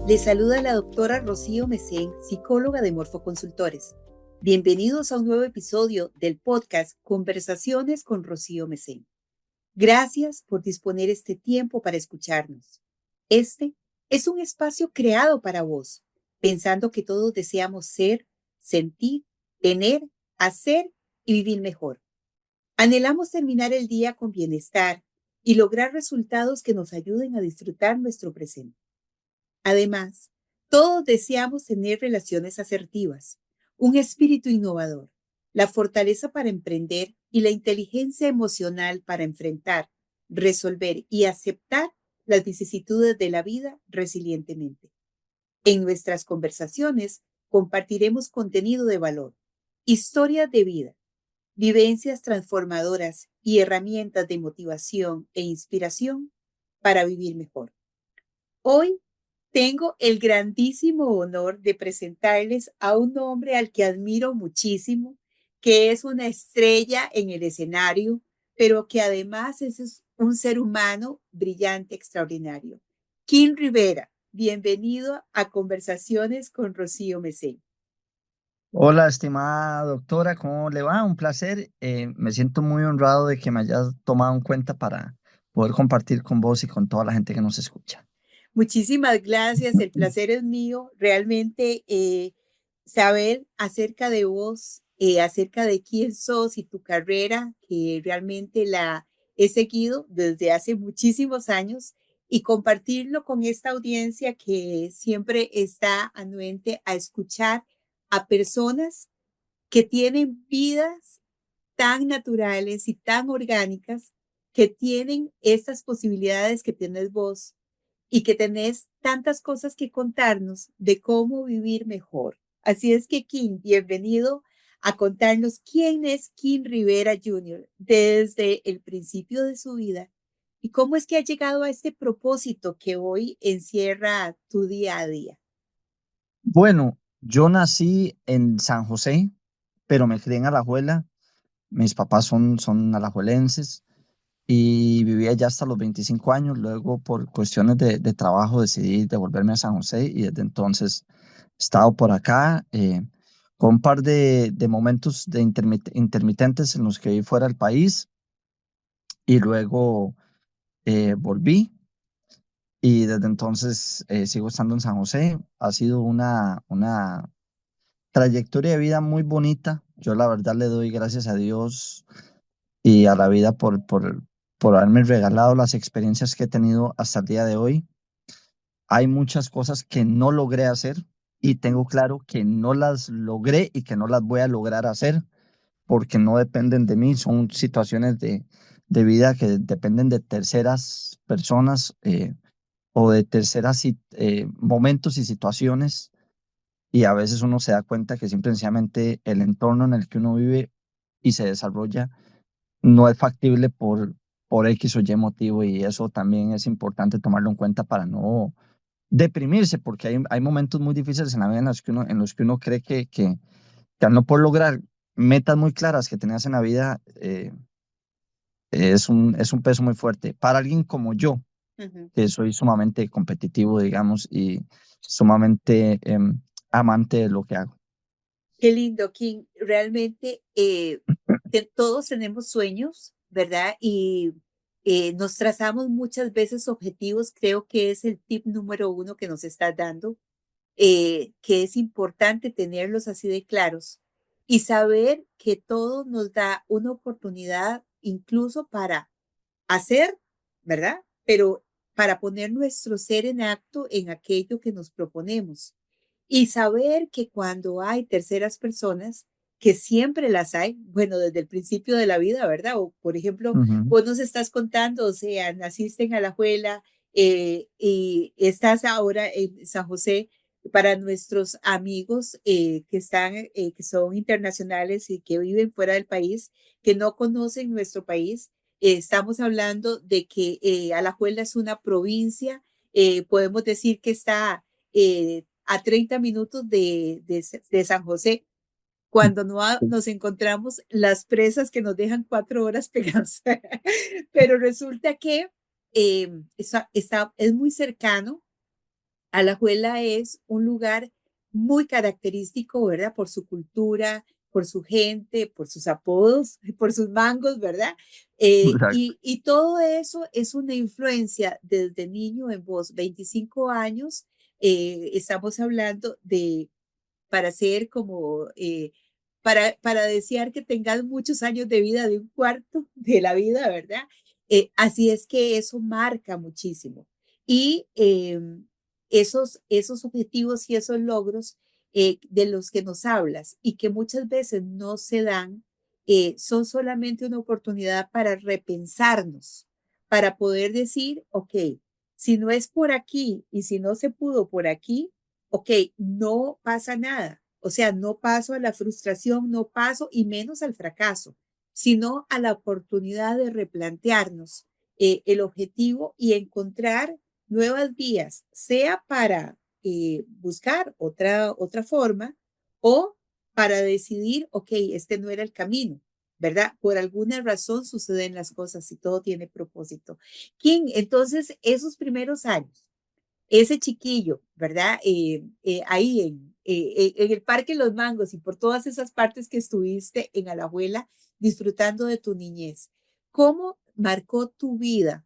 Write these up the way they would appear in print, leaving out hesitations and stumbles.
Les saluda la doctora Rocío Mesén, psicóloga de Morfoconsultores. Bienvenidos a un nuevo episodio del podcast Conversaciones con Rocío Mesén. Gracias por disponer este tiempo para escucharnos. Este es un espacio creado para vos, pensando que todos deseamos ser, sentir, tener, hacer y vivir mejor. Anhelamos terminar el día con bienestar y lograr resultados que nos ayuden a disfrutar nuestro presente. Además, todos deseamos tener relaciones asertivas, un espíritu innovador, la fortaleza para emprender y la inteligencia emocional para enfrentar, resolver y aceptar las vicisitudes de la vida resilientemente. En nuestras conversaciones compartiremos contenido de valor, historias de vida, vivencias transformadoras y herramientas de motivación e inspiración para vivir mejor. Hoy tengo el grandísimo honor de presentarles a un hombre al que admiro muchísimo, que es una estrella en el escenario, pero que además es un ser humano brillante, extraordinario. Kim Rivera, bienvenido a Conversaciones con Rocío Mesén. Hola, estimada doctora, ¿cómo le va? Un placer. Me siento muy honrado de que me hayas tomado en cuenta para poder compartir con vos y con toda la gente que nos escucha. Muchísimas gracias, el placer es mío. Realmente saber acerca de vos, acerca de quién sos y tu carrera, que realmente la he seguido desde hace muchísimos años y compartirlo con esta audiencia que siempre está anuente a escuchar a personas que tienen vidas tan naturales y tan orgánicas, que tienen estas posibilidades que tienes vos y que tenés tantas cosas que contarnos de cómo vivir mejor. Así es que, Kim, bienvenido a contarnos quién es Kim Rivera Jr. desde el principio de su vida y cómo es que ha llegado a este propósito que hoy encierra tu día a día. Bueno, yo nací en San José, pero me crié en Alajuela. Mis papás son alajuelenses y viví allá hasta los 25 años. Luego, por cuestiones de trabajo, decidí devolverme a San José y desde entonces he estado por acá. Con un par de momentos intermitentes en los que viví fuera del país y luego volví y desde entonces sigo estando en San José. Ha sido una trayectoria de vida muy bonita. Yo la verdad le doy gracias a Dios y a la vida por haberme regalado las experiencias que he tenido hasta el día de hoy. Hay muchas cosas que no logré hacer y tengo claro que no las logré y que no las voy a lograr hacer porque no dependen de mí, son situaciones de vida que dependen de terceras personas o de momentos y situaciones, y a veces uno se da cuenta que simplemente el entorno en el que uno vive y se desarrolla no es factible por X o Y motivo, y eso también es importante tomarlo en cuenta para no deprimirse, porque hay momentos muy difíciles en la vida en los que uno cree que al no poder lograr metas muy claras que tenías en la vida, es un peso muy fuerte para alguien como yo, Ujú. que soy sumamente competitivo, digamos, y sumamente amante de lo que hago. Qué lindo, Kim. Realmente todos tenemos sueños, ¿verdad? Y nos trazamos muchas veces objetivos. Creo que es el tip número uno que nos estás dando, que es importante tenerlos así de claros y saber que todo nos da una oportunidad incluso para hacer, ¿verdad? Pero para poner nuestro ser en acto en aquello que nos proponemos. Y saber que cuando hay terceras personas, que siempre las hay, bueno, desde el principio de la vida, ¿verdad? O, por ejemplo, Ujú. vos nos estás contando, o sea, naciste en Alajuela y estás ahora en San José. Para nuestros amigos que están, que son internacionales y que viven fuera del país, que no conocen nuestro país, estamos hablando de que Alajuela es una provincia, podemos decir que está a 30 minutos de San José, cuando no nos encontramos las presas que nos dejan 4 horas pegados. Pero resulta que es muy cercano Alajuela es un lugar muy característico, ¿verdad? Por su cultura, por su gente, por sus apodos, por sus mangos, ¿verdad? Exacto. Y todo eso es una influencia desde niño en vos. 25 años, estamos hablando de para ser como, para desear que tengas muchos años de vida, de un cuarto de la vida, ¿verdad? Así es que eso marca muchísimo. Y esos objetivos y esos logros de los que nos hablas y que muchas veces no se dan, son solamente una oportunidad para repensarnos, para poder decir, ok, si no es por aquí y si no se pudo por aquí, ok, no pasa nada. O sea, no paso a la frustración, no paso y menos al fracaso, sino a la oportunidad de replantearnos el objetivo y encontrar nuevas vías, sea para buscar otra forma o para decidir, ok, este no era el camino, ¿verdad? Por alguna razón suceden las cosas y todo tiene propósito. Kim, entonces, esos primeros años, ese chiquillo, ¿verdad? Ahí en el Parque Los Mangos y por todas esas partes que estuviste en Alajuela disfrutando de tu niñez, ¿cómo marcó tu vida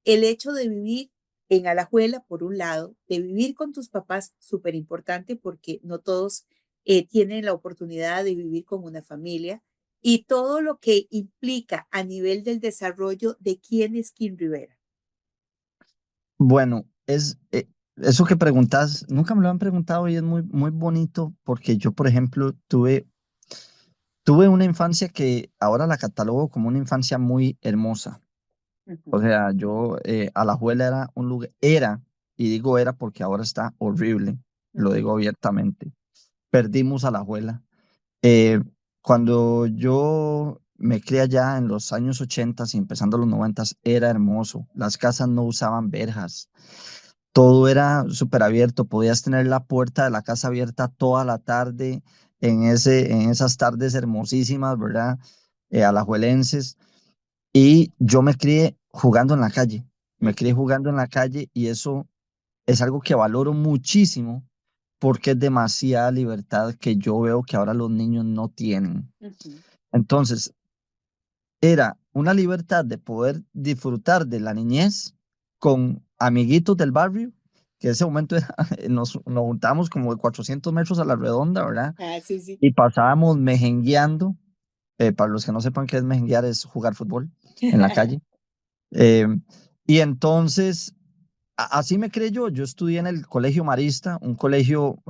el hecho de vivir en Alajuela, por un lado, de vivir con tus papás, súper importante porque no todos tienen la oportunidad de vivir con una familia, y todo lo que implica a nivel del desarrollo de quién es Kim Rivera? Bueno, eso que preguntas, nunca me lo han preguntado y es muy, muy bonito porque yo, por ejemplo, tuve una infancia que ahora la catalogo como una infancia muy hermosa. O Ujú, sea, yo, Alajuela era un lugar, y digo era porque ahora está horrible, lo ujú, digo abiertamente. Perdimos Alajuela. Eh, Cuando yo me crié allá en los años 80 y empezando los 90, era hermoso. Las casas no usaban verjas. Todo era súper abierto. Podías tener la puerta de la casa abierta toda la tarde en esas tardes hermosísimas, ¿verdad? Alajuelenses. Y yo me crié jugando en la calle. Me crié ujú, jugando en la calle y eso es algo que valoro muchísimo porque es demasiada libertad que yo veo que ahora los niños no tienen. ujú. Entonces, era una libertad de poder disfrutar de la niñez con amiguitos del barrio, que en ese momento nos juntábamos como de 400 metros a la redonda, ¿verdad? Ah, sí, sí. Y pasábamos mejengueando. Para los que no sepan qué es mejenguear, es jugar fútbol en la calle. Eh, y entonces, así me creé yo. Yo estudié en el Colegio Marista, un colegio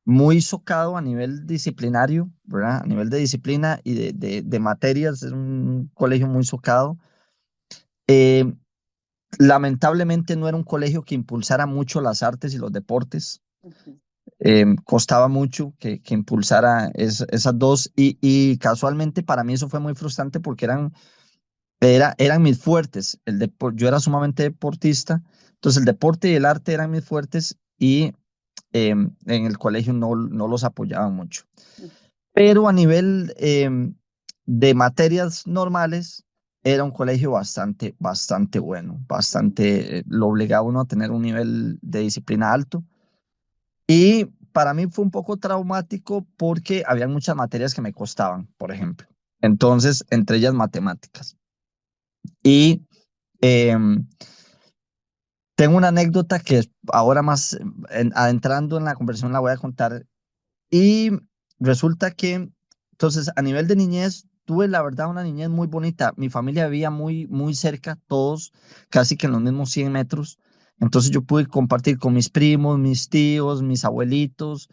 muy socado a nivel disciplinario, ¿verdad? A nivel de disciplina y de materias, es un colegio muy socado. Eh, Lamentablemente no era un colegio que impulsara mucho las artes y los deportes. Ujú, Costaba mucho que impulsara esas dos y casualmente para mí eso fue muy frustrante porque eran mis fuertes. Yo era sumamente deportista, entonces el deporte y el arte eran mis fuertes y en el colegio no los apoyaban mucho. ujú, Pero a nivel de materias normales, era un colegio bastante, bastante bueno, bastante, lo obligaba a uno a tener un nivel de disciplina alto. Y para mí fue un poco traumático porque había muchas materias que me costaban, por ejemplo. Entonces, entre ellas matemáticas. Y em, tengo una anécdota que ahora más adentrando en la conversación la voy a contar. Y resulta que, entonces, a nivel de niñez, tuve la verdad una niñez muy bonita. Mi familia vivía muy, muy cerca, todos casi que en los mismos 100 metros. Entonces yo pude compartir con mis primos, mis tíos, mis abuelitos.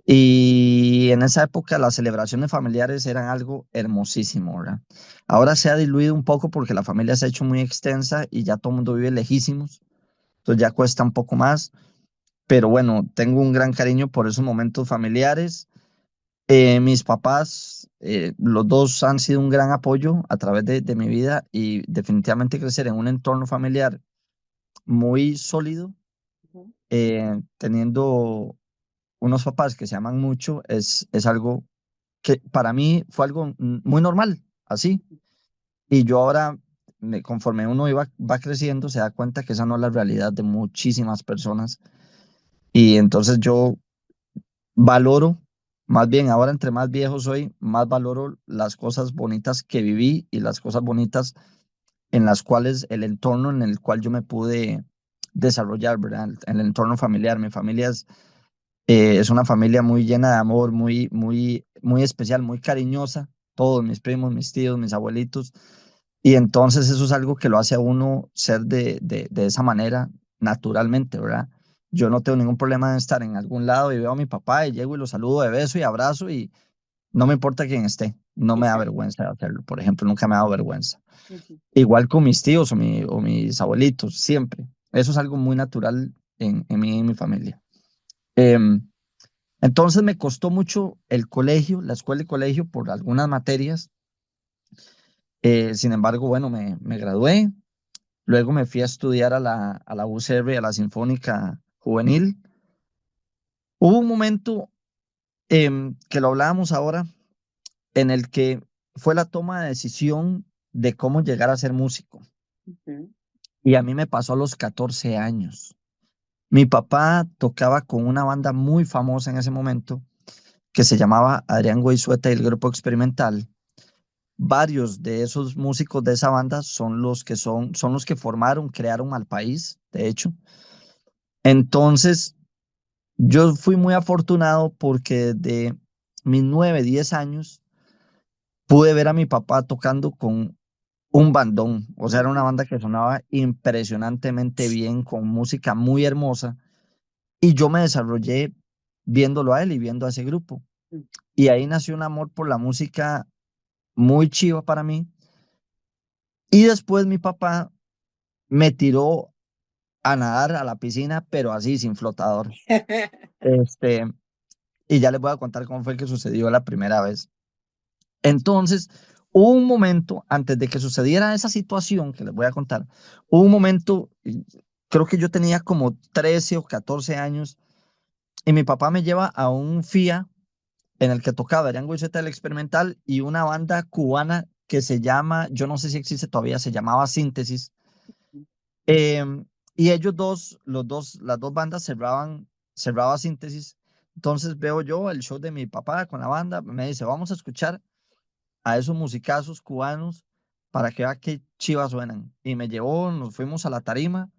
Y en esa época las celebraciones familiares eran algo hermosísimo, ¿verdad? Ahora se ha diluido un poco porque la familia se ha hecho muy extensa y ya todo el mundo vive lejísimos. Entonces ya cuesta un poco más. Pero bueno, tengo un gran cariño por esos momentos familiares. Mis papás, los dos han sido un gran apoyo a través de mi vida y definitivamente crecer en un entorno familiar muy sólido, ujú, teniendo unos papás que se aman mucho, es algo que para mí fue algo muy normal, así. Y yo ahora conforme uno va creciendo, se da cuenta que esa no es la realidad de muchísimas personas. Y entonces yo valoro, más bien ahora entre más viejo soy, más valoro las cosas bonitas que viví y las cosas bonitas en las cuales el entorno en el cual yo me pude desarrollar, ¿verdad? El entorno familiar. Mi familia es una familia muy llena de amor, muy especial, muy cariñosa. Todos mis primos, mis tíos, mis abuelitos. Y entonces eso es algo que lo hace a uno ser de esa manera naturalmente, ¿verdad? Yo no tengo ningún problema en estar en algún lado y veo a mi papá y llego y lo saludo de beso y abrazo y no me importa quién esté. No me da Exacto. vergüenza de hacerlo, por ejemplo, nunca me ha dado vergüenza. Ujú. Igual con mis tíos o mis abuelitos, siempre. Eso es algo muy natural en mí y en mi familia. Em, entonces me costó mucho el colegio, la escuela y colegio por algunas materias. Sin embargo, bueno, me gradué. Luego me fui a estudiar a la UCR, a la Sinfónica Juvenil. Hubo un momento que lo hablábamos ahora, en el que fue la toma de decisión de cómo llegar a ser músico. Ujú. Y a mí me pasó a los 14 años. Mi papá tocaba con una banda muy famosa en ese momento que se llamaba Adrián Goizueta y el Grupo Experimental. Varios de esos músicos de esa banda son los que formaron, crearon al país, de hecho. Entonces, yo fui muy afortunado porque desde mis 9, 10 años pude ver a mi papá tocando con un bandón. O sea, era una Ujú. banda que sonaba impresionantemente bien, con música muy hermosa. Y yo me desarrollé viéndolo a él y viendo a ese grupo. Y ahí nació un amor por la música muy chiva para mí. Y después mi papá me tiró a nadar a la piscina, pero así, sin flotador. Este, y ya les voy a contar cómo fue que sucedió la primera vez. Entonces, hubo un momento, antes de que sucediera esa situación que les voy a contar, hubo un momento, creo que yo tenía como 13 o 14 años, y mi papá me lleva a un FIA en el que tocaba Django Goizueta del Experimental y una banda cubana que se llama, yo no sé si existe todavía, se llamaba Síntesis. Em, y ellos dos, las dos bandas cerraba Síntesis. Entonces veo yo el show de mi papá con la banda, me dice, vamos a escuchar a esos musicazos cubanos para que vea qué chivas suenan. Y me llevó, nos fuimos a la tarima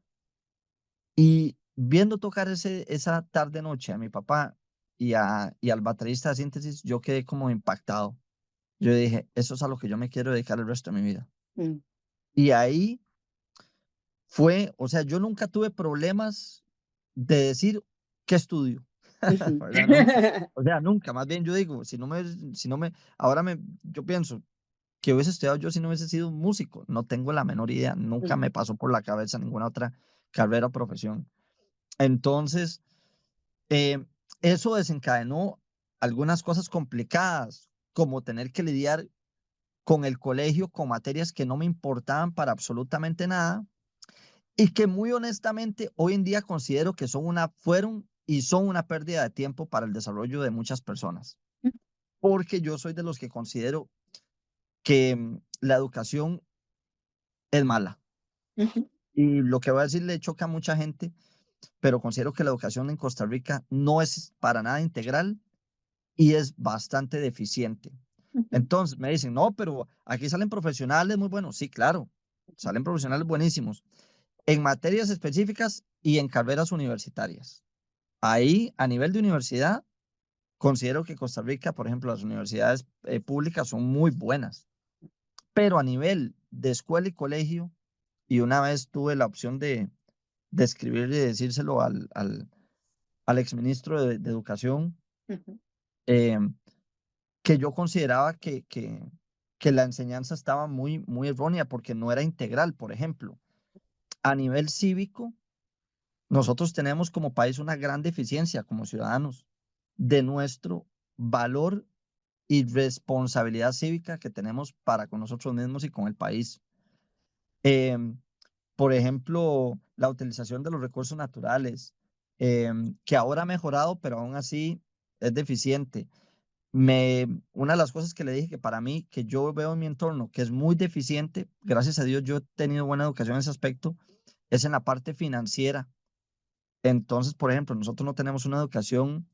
y viendo tocar esa tarde noche a mi papá y al baterista de Síntesis, yo quedé como impactado. Yo dije, eso es a lo que yo me quiero dedicar el resto de mi vida. Mm. Y ahí fue, o sea, yo nunca tuve problemas de decir qué estudio, Ujú. ¿verdad? Nunca. O sea, nunca. Más bien yo digo, yo pienso que hubiese estudiado yo si no hubiese sido un músico. No tengo la menor idea. Nunca Mm. me pasó por la cabeza ninguna otra carrera o profesión. Entonces, eh, eso desencadenó algunas cosas complicadas, como tener que lidiar con el colegio, con materias que no me importaban para absolutamente nada y que muy honestamente hoy en día considero que fueron y son una pérdida de tiempo para el desarrollo de muchas personas, porque yo soy de los que considero que la educación es mala. Ujú. Y lo que voy a decir le choca a mucha gente, pero considero que la educación en Costa Rica no es para nada integral y es bastante deficiente. Ujú. Entonces me dicen, no, pero aquí salen profesionales muy buenos. Sí, claro, salen profesionales buenísimos en materias específicas y en carreras universitarias. Ahí, a nivel de universidad, considero que Costa Rica, por ejemplo, las universidades públicas son muy buenas, pero a nivel de escuela y colegio, y una vez tuve la opción de escribir y decírselo al exministro de Educación, Ujú. eh, que yo consideraba que la enseñanza estaba muy errónea porque no era integral. Por ejemplo, a nivel cívico, nosotros tenemos como país una gran deficiencia como ciudadanos de nuestro valor y responsabilidad cívica que tenemos para con nosotros mismos y con el país. Em, por ejemplo, la utilización de los recursos naturales, que ahora ha mejorado, pero aún así es deficiente. una de las cosas que le dije que para mí, que yo veo en mi entorno, que es muy deficiente, gracias a Dios yo he tenido buena educación en ese aspecto, es en la parte financiera. Entonces, por ejemplo, nosotros no tenemos una educación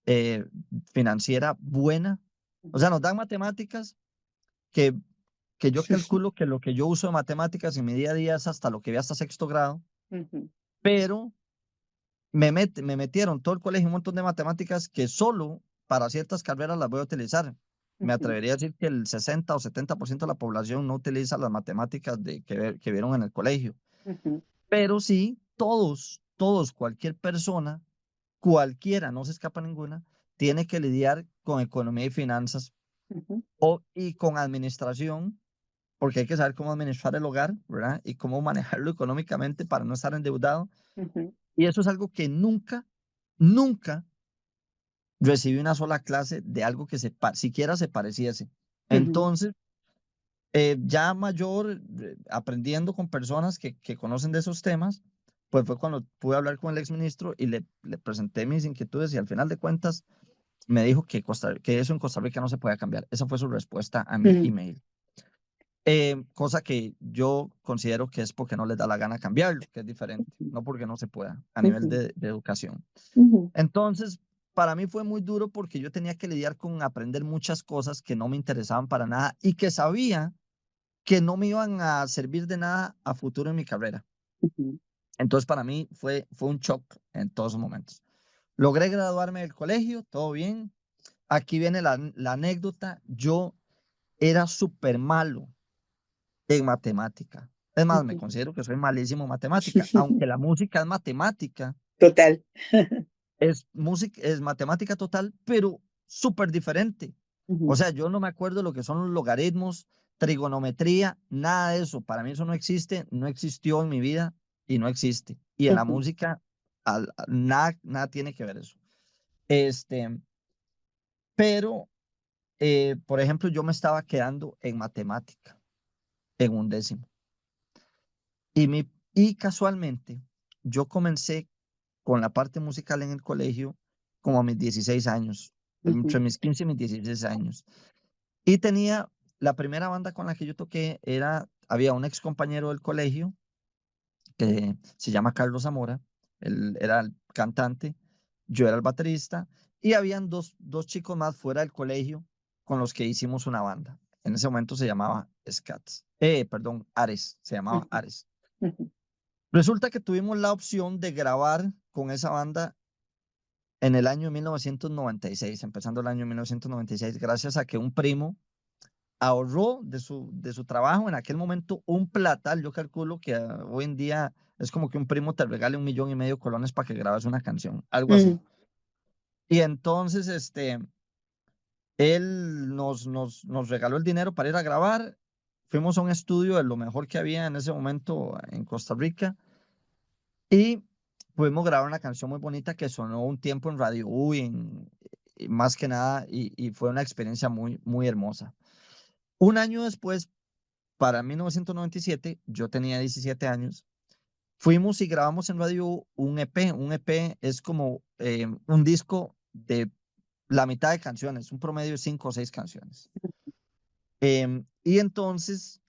eh, financiera buena. O sea, nos dan matemáticas que, que yo calculo que lo que yo uso de matemáticas en mi día a día es hasta lo que vi hasta sexto grado, Ujú, pero me metieron todo el colegio un montón de matemáticas que solo para ciertas carreras las voy a utilizar. Me ujú, atrevería a decir que el 60 o 70% de la población no utiliza las matemáticas que vieron en el colegio. ujú, Pero sí, todos, cualquier persona, cualquiera, no se escapa ninguna, tiene que lidiar con economía y finanzas ujú, y con administración, porque hay que saber cómo administrar el hogar, ¿verdad? Y cómo manejarlo económicamente para no estar endeudado. ujú, Y eso es algo que nunca recibí una sola clase de algo que siquiera se pareciese. ujú, Entonces, ya mayor, aprendiendo con personas que conocen de esos temas, pues fue cuando pude hablar con el exministro y le presenté mis inquietudes y al final de cuentas me dijo que eso en Costa Rica no se podía cambiar. Esa fue su respuesta a mi ujú, email. Cosa que yo considero que es porque no les da la gana cambiarlo, que es diferente, no porque no se pueda a nivel ujú, de educación. ujú, Entonces, para mí fue muy duro porque yo tenía que lidiar con aprender muchas cosas que no me interesaban para nada y que sabía que no me iban a servir de nada a futuro en mi carrera. ujú, Entonces, para mí fue un shock en todos esos momentos. Logré graduarme del colegio, todo bien. Aquí viene la anécdota. Yo era súper malo en matemática. Es más, me ujú. considero que soy malísimo en matemática, aunque la música es matemática. Total. Es música, es matemática total, pero súper diferente. O Ujú, sea, yo no me acuerdo lo que son los logaritmos, trigonometría, nada de eso. Para mí eso no existe, no existió en mi vida y no existe. Y en la ujú, música, nada tiene que ver eso. Este, pero, por ejemplo, yo me estaba quedando en matemática, en un décimo. Y casualmente, yo comencé con la parte musical en el colegio como a mis 16 años, ujú, entre mis 15 y mis 16 años. Y tenía la primera banda con la que yo toqué había un ex compañero del colegio que se llama Carlos Zamora, él era el cantante, yo era el baterista y habían dos chicos más fuera del colegio con los que hicimos una banda. En ese momento se llamaba Scats, perdón, Ares, se llamaba ujú, Ares. ujú, Resulta que tuvimos la opción de grabar con esa banda en el año 1996, empezando el año 1996, gracias a que un primo ahorró de su trabajo en aquel momento un platal. Yo calculo que hoy en día es como que un primo te regale 1,5 millones de colones para que grabes una canción, algo así. ujú, Y entonces, él nos regaló el dinero para ir a grabar. Fuimos a un estudio de lo mejor que había en ese momento en Costa Rica y pudimos grabar una canción muy bonita que sonó un tiempo en Radio U y más que nada, y fue una experiencia muy, muy hermosa. Un año después, para 1997, yo tenía 17 años, fuimos y grabamos en Radio U un EP. Un EP es como un disco de la mitad de canciones, un promedio de 5 o 6 canciones. Y entonces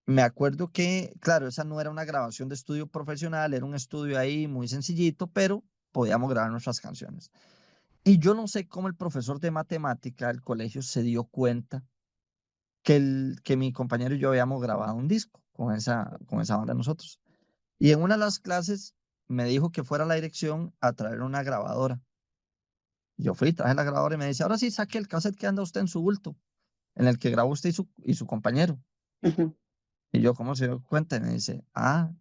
me acuerdo que, claro, esa no era una grabación de estudio profesional, era un estudio ahí muy sencillito, pero podíamos grabar nuestras canciones. Y yo no sé cómo el profesor de matemática del colegio se dio cuenta que mi compañero y yo habíamos grabado un disco con esa banda nosotros. Y en una de las clases me dijo que fuera a la dirección a traer una grabadora. Yo fui, traje la grabadora y me dice, ahora sí, saque el cassette que anda usted en su bulto, en el que grabó usted y su compañero. ujú. Y yo, ¿cómo se dio cuenta? Y me dice,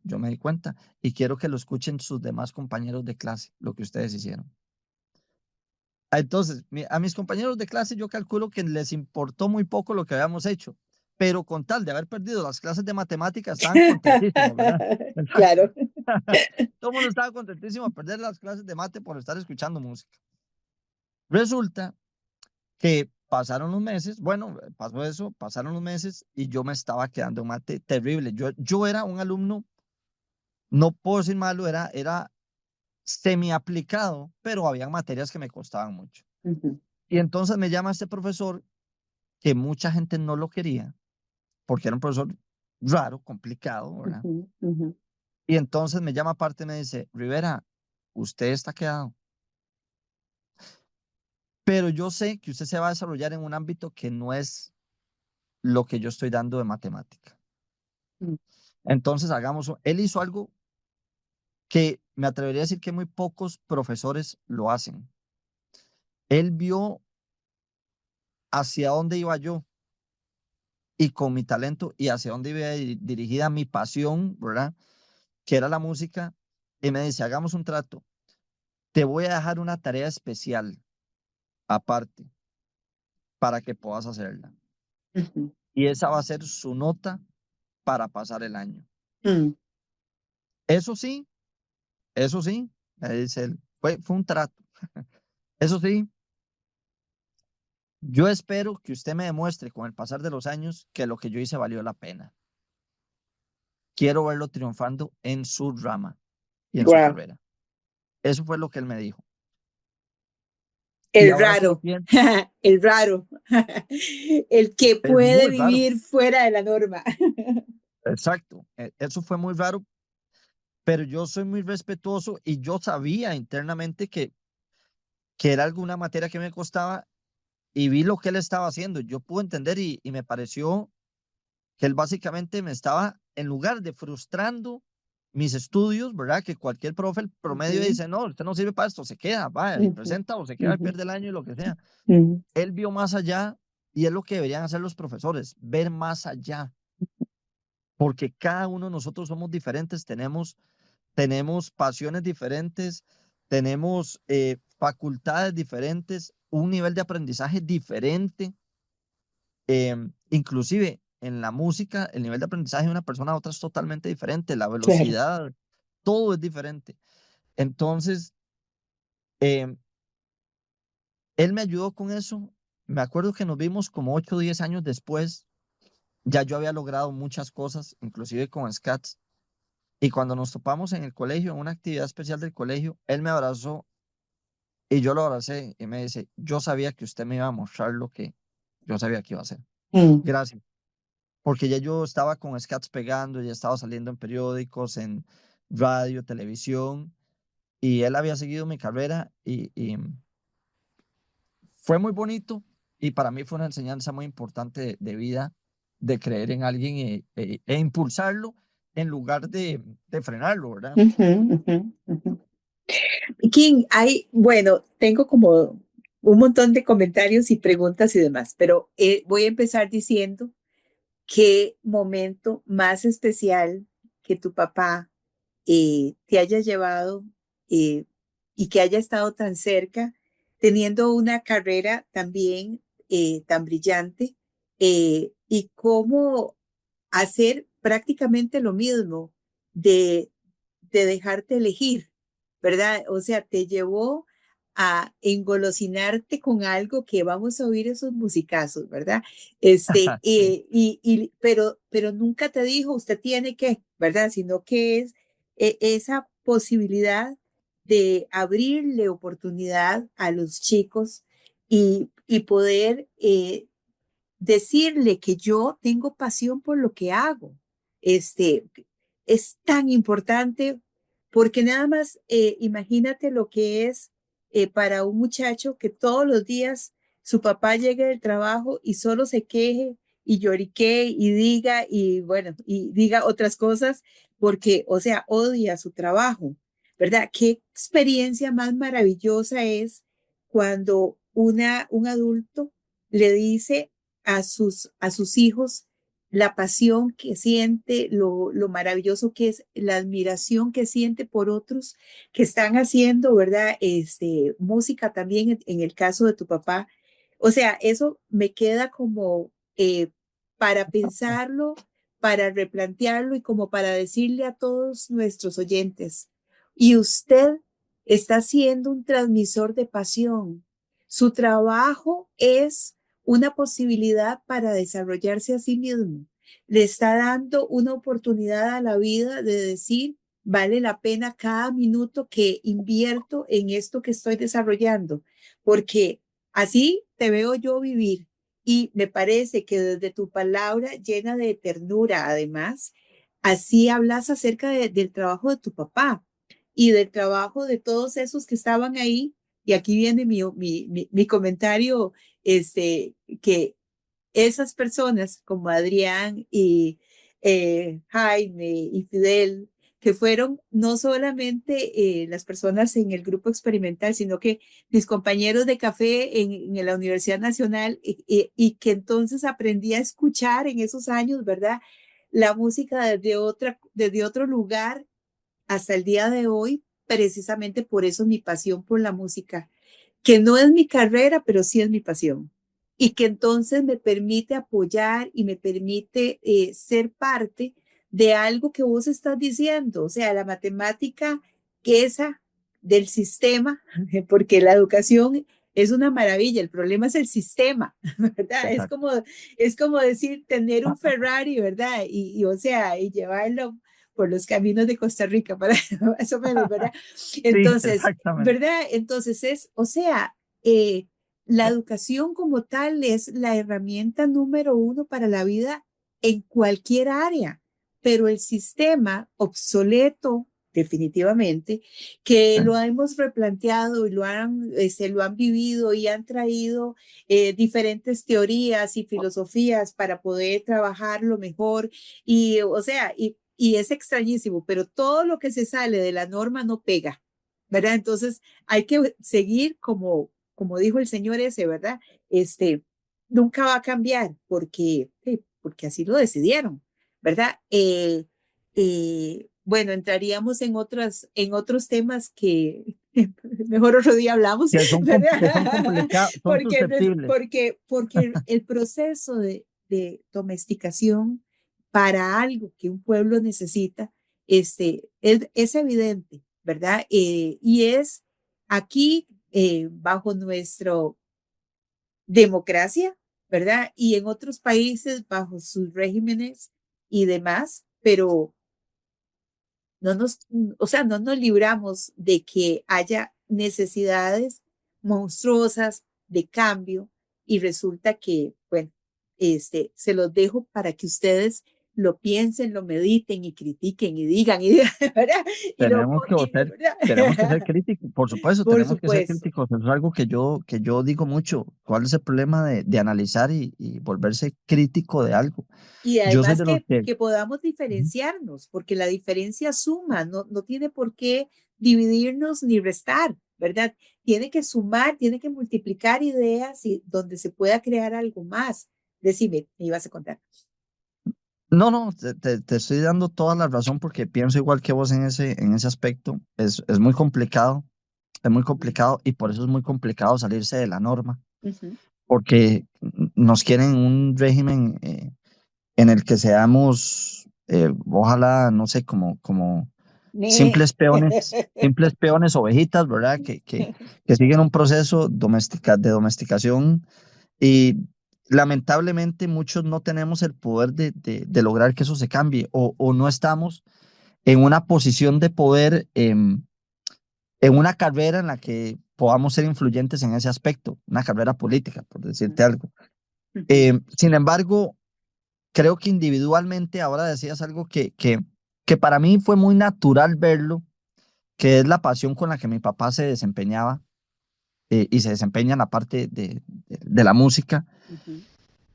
yo me di cuenta y quiero que lo escuchen sus demás compañeros de clase, lo que ustedes hicieron. Entonces, a mis compañeros de clase yo calculo que les importó muy poco lo que habíamos hecho, pero con tal de haber perdido las clases de matemáticas estaban contentísimos, ¿verdad? Claro. Todo el mundo estaba contentísimo de perder las clases de mate por estar escuchando música. Resulta que pasaron los meses, bueno, pasó eso, pasaron los meses y yo me estaba quedando en mate terrible. Yo era un alumno, no puedo decir malo, era semi aplicado, pero había materias que me costaban mucho. Ujú, Y entonces me llama este profesor que mucha gente no lo quería porque era un profesor raro, complicado, ¿verdad? Ujú, ujú, Y entonces me llama aparte y me dice, Rivera, usted está quedado, pero yo sé que usted se va a desarrollar en un ámbito que no es lo que yo estoy dando de matemática. mm, Entonces hagamos, él hizo algo que me atrevería a decir que muy pocos profesores lo hacen. Él vio hacia dónde iba yo y con mi talento y hacia dónde iba dirigida mi pasión, ¿verdad? Que era la música, y me dice, hagamos un trato, te voy a dejar una tarea especial aparte para que puedas hacerla. ujú, Y esa va a ser su nota para pasar el año. mm. Eso sí, eso sí, me dice él, fue un trato. Eso sí, yo espero que usted me demuestre con el pasar de los años que lo que yo hice valió la pena. Quiero verlo triunfando en su rama y en su Wow. carrera. Eso fue lo que él me dijo. Y El ahora que lo raro, pienso, el raro, el que es puede muy raro. vivir fuera de la norma. Exacto. Eso fue muy raro, pero yo soy muy respetuoso y yo sabía internamente que era alguna materia que me costaba y vi lo que él estaba haciendo. Yo pude entender y me pareció que él básicamente me estaba, en lugar de frustrando mis estudios, ¿verdad? Que cualquier profe, el promedio Ujú, dice, no, usted no sirve para esto, se queda, vaya, y ujú, presenta o se queda al ujú, pierde el año y lo que sea. ujú. Él vio más allá y es lo que deberían hacer los profesores, ver más allá, porque cada uno de nosotros somos diferentes, tenemos pasiones diferentes, tenemos facultades diferentes, un nivel de aprendizaje diferente. Inclusive en la música, el nivel de aprendizaje de una persona a otra es totalmente diferente, la Claro. velocidad, todo es diferente. Entonces, em, él me ayudó con eso. Me acuerdo que nos vimos como 8 o 10 años después. Ya yo había logrado muchas cosas, inclusive con SCATS. Y cuando nos topamos en el colegio, en una actividad especial del colegio, él me abrazó y yo lo abracé y me dice, yo sabía que usted me iba a mostrar lo que yo sabía que iba a hacer. Mm, Gracias. Porque ya yo estaba con Scats pegando, ya estaba saliendo en periódicos, en radio, televisión, y él había seguido mi carrera y fue muy bonito y para mí fue una enseñanza muy importante de vida, de creer en alguien e impulsarlo en lugar de frenarlo, ¿verdad? ujú, ujú, ujú. King, hay, bueno, tengo como un montón de comentarios y preguntas y demás, pero voy a empezar diciendo qué momento más especial que tu papá te haya llevado eh, y que haya estado tan cerca, teniendo una carrera también tan brillante, y cómo hacer prácticamente lo mismo de, de dejarte elegir, ¿verdad? O sea, te llevó a engolosinarte con algo que vamos a oír esos musicazos, ¿verdad? Sí. Pero nunca te dijo, usted tiene que, ¿verdad? Sino que es esa posibilidad de abrirle oportunidad a los chicos y poder decirle que yo tengo pasión por lo que hago. Este, es tan importante porque nada más imagínate lo que es para un muchacho que todos los días su papá llegue del trabajo y solo se queje y llorique y diga y bueno, y diga otras cosas porque, o sea, odia su trabajo, ¿verdad? Qué experiencia más maravillosa es cuando un adulto le dice a sus hijos la pasión que siente, lo maravilloso que es, la admiración que siente por otros que están haciendo, ¿verdad? Música también en el caso de tu papá. O sea, eso me queda como para pensarlo, para replantearlo y como para decirle a todos nuestros oyentes, y usted está siendo un transmisor de pasión. Su trabajo es una posibilidad para desarrollarse a sí mismo. Le está dando una oportunidad a la vida de decir, vale la pena cada minuto que invierto en esto que estoy desarrollando, porque Así te veo yo vivir y me parece que desde tu palabra llena de ternura, además, así hablas acerca del trabajo de tu papá y del trabajo de todos esos que estaban ahí. Y aquí viene mi comentario, que esas personas como Adrián y Jaime y Fidel, que fueron no solamente las personas en el grupo experimental, sino que mis compañeros de café en la Universidad Nacional y que entonces aprendí a escuchar en esos años, ¿verdad? La música desde otro lugar hasta el día de hoy, precisamente por eso mi pasión por la música, que no es mi carrera, pero sí es mi pasión. Y que entonces me permite apoyar y me permite ser parte de algo que vos estás diciendo, o sea, la matemática que esa del sistema, porque la educación es una maravilla, el problema es el sistema, ¿verdad? Exacto. Es como decir tener un Ferrari, ¿verdad? O sea, y llevarlo por los caminos de Costa Rica, para más o menos, ¿verdad? Sí, Entonces, exactamente. ¿verdad? Entonces o sea, la educación como tal es la herramienta número uno para la vida en cualquier área, pero el sistema obsoleto, definitivamente, que lo hemos replanteado y se lo han vivido y han traído diferentes teorías y filosofías para poder trabajarlo mejor y, o sea, y es extrañísimo, pero todo lo que se sale de la norma no pega, ¿verdad? Entonces hay que seguir como dijo el señor ese, ¿verdad? Nunca va a cambiar porque así lo decidieron, ¿verdad? Bueno, entraríamos en otros temas que mejor otro día hablamos, Que son ¿verdad? complicados, son susceptibles. Porque el proceso de domesticación para algo que un pueblo necesita, es evidente, ¿verdad? Y es aquí, bajo nuestro democracia, ¿verdad? Y en otros países bajo sus regímenes y demás, pero o sea, no nos libramos de que haya necesidades monstruosas de cambio y resulta que, bueno, se los dejo para que ustedes lo piensen, lo mediten y critiquen y digan, y, ¿verdad? Tenemos que ser, ¿verdad? tenemos que ser críticos, por supuesto, Por tenemos que ser supuesto. críticos. Eso es algo que yo digo mucho. ¿Cuál es el problema de analizar y volverse crítico de algo? Y Yo soy además de los que... que podamos Ujú. diferenciarnos, porque la diferencia suma, no tiene por qué dividirnos ni restar, ¿verdad? Tiene que sumar, tiene que multiplicar ideas y donde se pueda crear algo más. Decime, me ibas a contar. No, no, te estoy dando toda la razón porque pienso igual que vos en ese aspecto. Es muy complicado y por eso es muy complicado salirse de la norma, Ujú. porque nos quieren un régimen en el que seamos, ojalá, no sé, como simples peones, ovejitas, ¿verdad? Que siguen un proceso de domesticación y lamentablemente muchos no tenemos el poder de lograr que eso se cambie o no estamos en una posición de poder, en una carrera en la que podamos ser influyentes en ese aspecto, una carrera política, por decirte algo. Ujú. Sin embargo, creo que individualmente, ahora decías algo que para mí fue muy natural verlo, que es la pasión con la que mi papá se desempeñaba y se desempeña en la parte de la música, Ujú.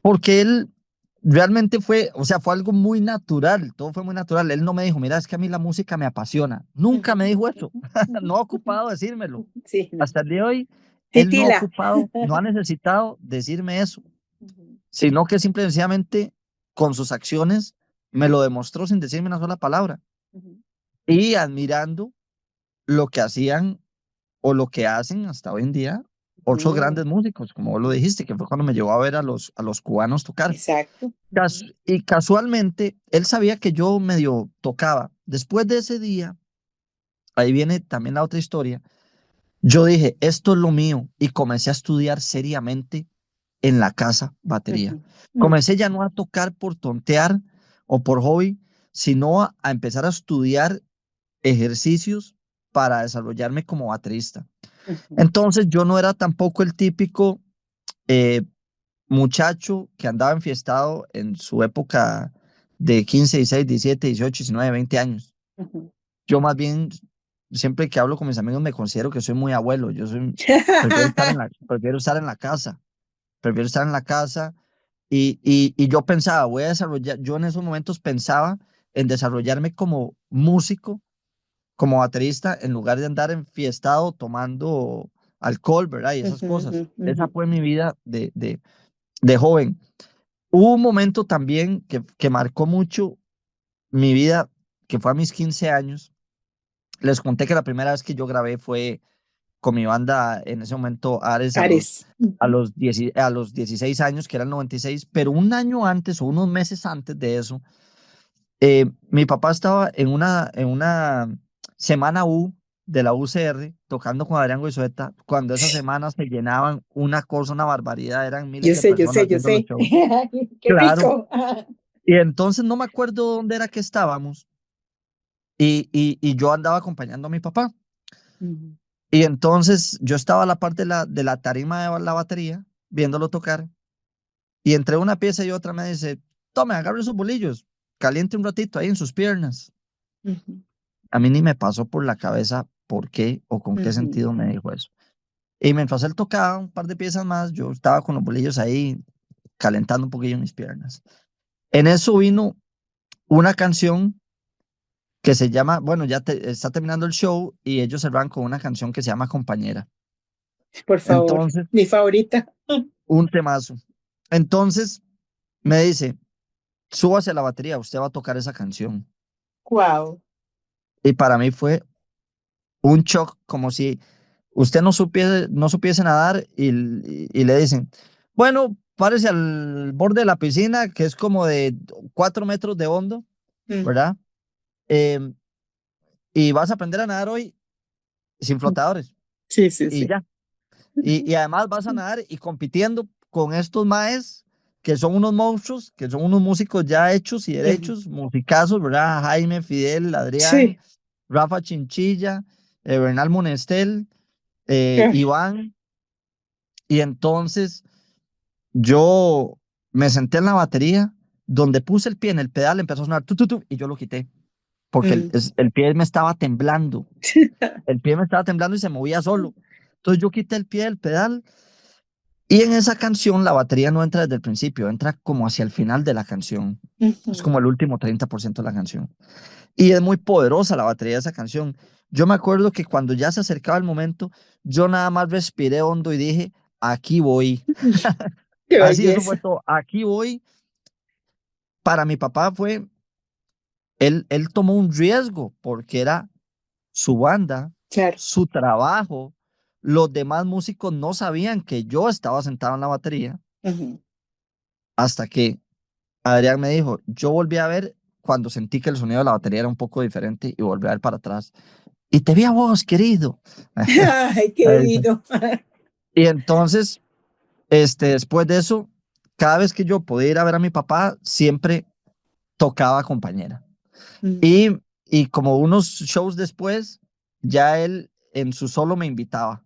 porque él realmente fue, o sea, fue algo muy natural, todo fue muy natural. Él no me dijo, mira, es que a mí la música me apasiona. Nunca me Ujú. dijo eso, no ha Ujú. ocupado decírmelo. Sí, no. Hasta el día de hoy, él no ha Titila. ocupado, no ha necesitado decirme eso, Ujú. sino que simple y sencillamente con sus acciones me lo demostró sin decirme una sola palabra Ujú. y admirando lo que hacían o lo que hacen hasta hoy en día otros Ujú. grandes músicos, como vos lo dijiste, que fue cuando me llevó a ver a los cubanos tocar. Exacto. Ujú. Y casualmente, él sabía que yo medio tocaba. Después de ese día, ahí viene también la otra historia. Yo dije, esto es lo mío y comencé a estudiar seriamente en la casa batería. Ujú. Comencé ya no a tocar por tontear o por hobby, sino a empezar a estudiar ejercicios para desarrollarme como baterista. Ujú. Entonces yo no era tampoco el típico eh, muchacho que andaba enfiestado en su época de 15, 16, 17, 18, 19, 20 años. Ujú. Yo más bien, siempre que hablo con mis amigos, me considero que soy muy abuelo. Prefiero estar en la casa. Prefiero estar en la casa. Y yo pensaba, voy a desarrollar, yo en esos momentos pensaba en desarrollarme como músico, como baterista, en lugar de andar enfiestado tomando alcohol, ¿verdad? Y esas Ujú, ujú, cosas. ujú. Esa fue mi vida de joven. Hubo un momento también que marcó mucho mi vida, que fue a mis 15 años. Les conté que la primera vez que yo grabé fue con mi banda en ese momento, Ares, Ares. Ujú, a los 16 años, que era el 96, pero un año antes o unos meses antes de eso, mi papá estaba en una semana U de la UCR tocando con Adrián Goizueta, cuando esas semanas se llenaban una cosa, una barbaridad, eran miles yo de sé, yo sé, personas yo viendo los sé. shows. Qué Claro. rico. Y entonces no me acuerdo dónde era que estábamos y yo andaba acompañando a mi papá. Ujú, Y entonces yo estaba a la parte de la tarima de la batería, viéndolo tocar, y entre una pieza y otra me dice, tome, agarre esos bolillos, caliente un ratito ahí en sus piernas. ujú, A mí ni me pasó por la cabeza por qué o con qué ujú. sentido me dijo eso. Y mientras él tocaba un par de piezas más, yo estaba con los bolillos ahí calentando un poquillo mis piernas. En eso vino una canción que se llama, bueno, está terminando el show y ellos cerran con una canción que se llama Compañera. Por favor, Entonces, mi favorita. un temazo. Entonces me dice, súbase a la batería, usted va a tocar esa canción. Wow. Y para mí fue un shock, como si usted no supiese nadar y le dicen, bueno, párese al borde de la piscina, que es como de 4 metros de hondo, ¿verdad? Em, y vas a aprender a nadar hoy sin flotadores. Sí, sí, Y sí. ya. Y además vas a nadar y compitiendo con estos maes que son unos monstruos, que son unos músicos ya hechos y Ujú. derechos, musicazos, ¿verdad? Jaime, Fidel, Adrián, Sí. Rafa Chinchilla, Bernal Monestel, Ay. Iván. Y entonces yo me senté en la batería, donde puse el pie en el pedal, empezó a sonar tu, tu, tu, y yo lo quité, porque Mm. el pie me estaba temblando. El pie me estaba temblando y se movía solo. Entonces yo quité el pie del pedal. Y en esa canción la batería no entra desde el principio, entra como hacia el final de la canción. Es Ujú, como el último 30% de la canción. Y es muy poderosa la batería de esa canción. Yo me acuerdo que cuando ya se acercaba el momento, yo nada más respiré hondo y dije, aquí voy. qué Así, eso fue belleza. todo. Aquí voy. Para mi papá él tomó un riesgo porque era su banda, Claro. su trabajo. Los demás músicos no sabían que yo estaba sentado en la batería Ujú, hasta que Adrián me dijo, yo volví a ver cuando sentí que el sonido de la batería era un poco diferente y volví a ver para atrás. Y te vi a vos, querido. ay, qué Me dice. divino. Y entonces, después de eso, cada vez que yo podía ir a ver a mi papá, siempre tocaba compañera. Mm, Y como unos shows después, ya él en su solo me invitaba.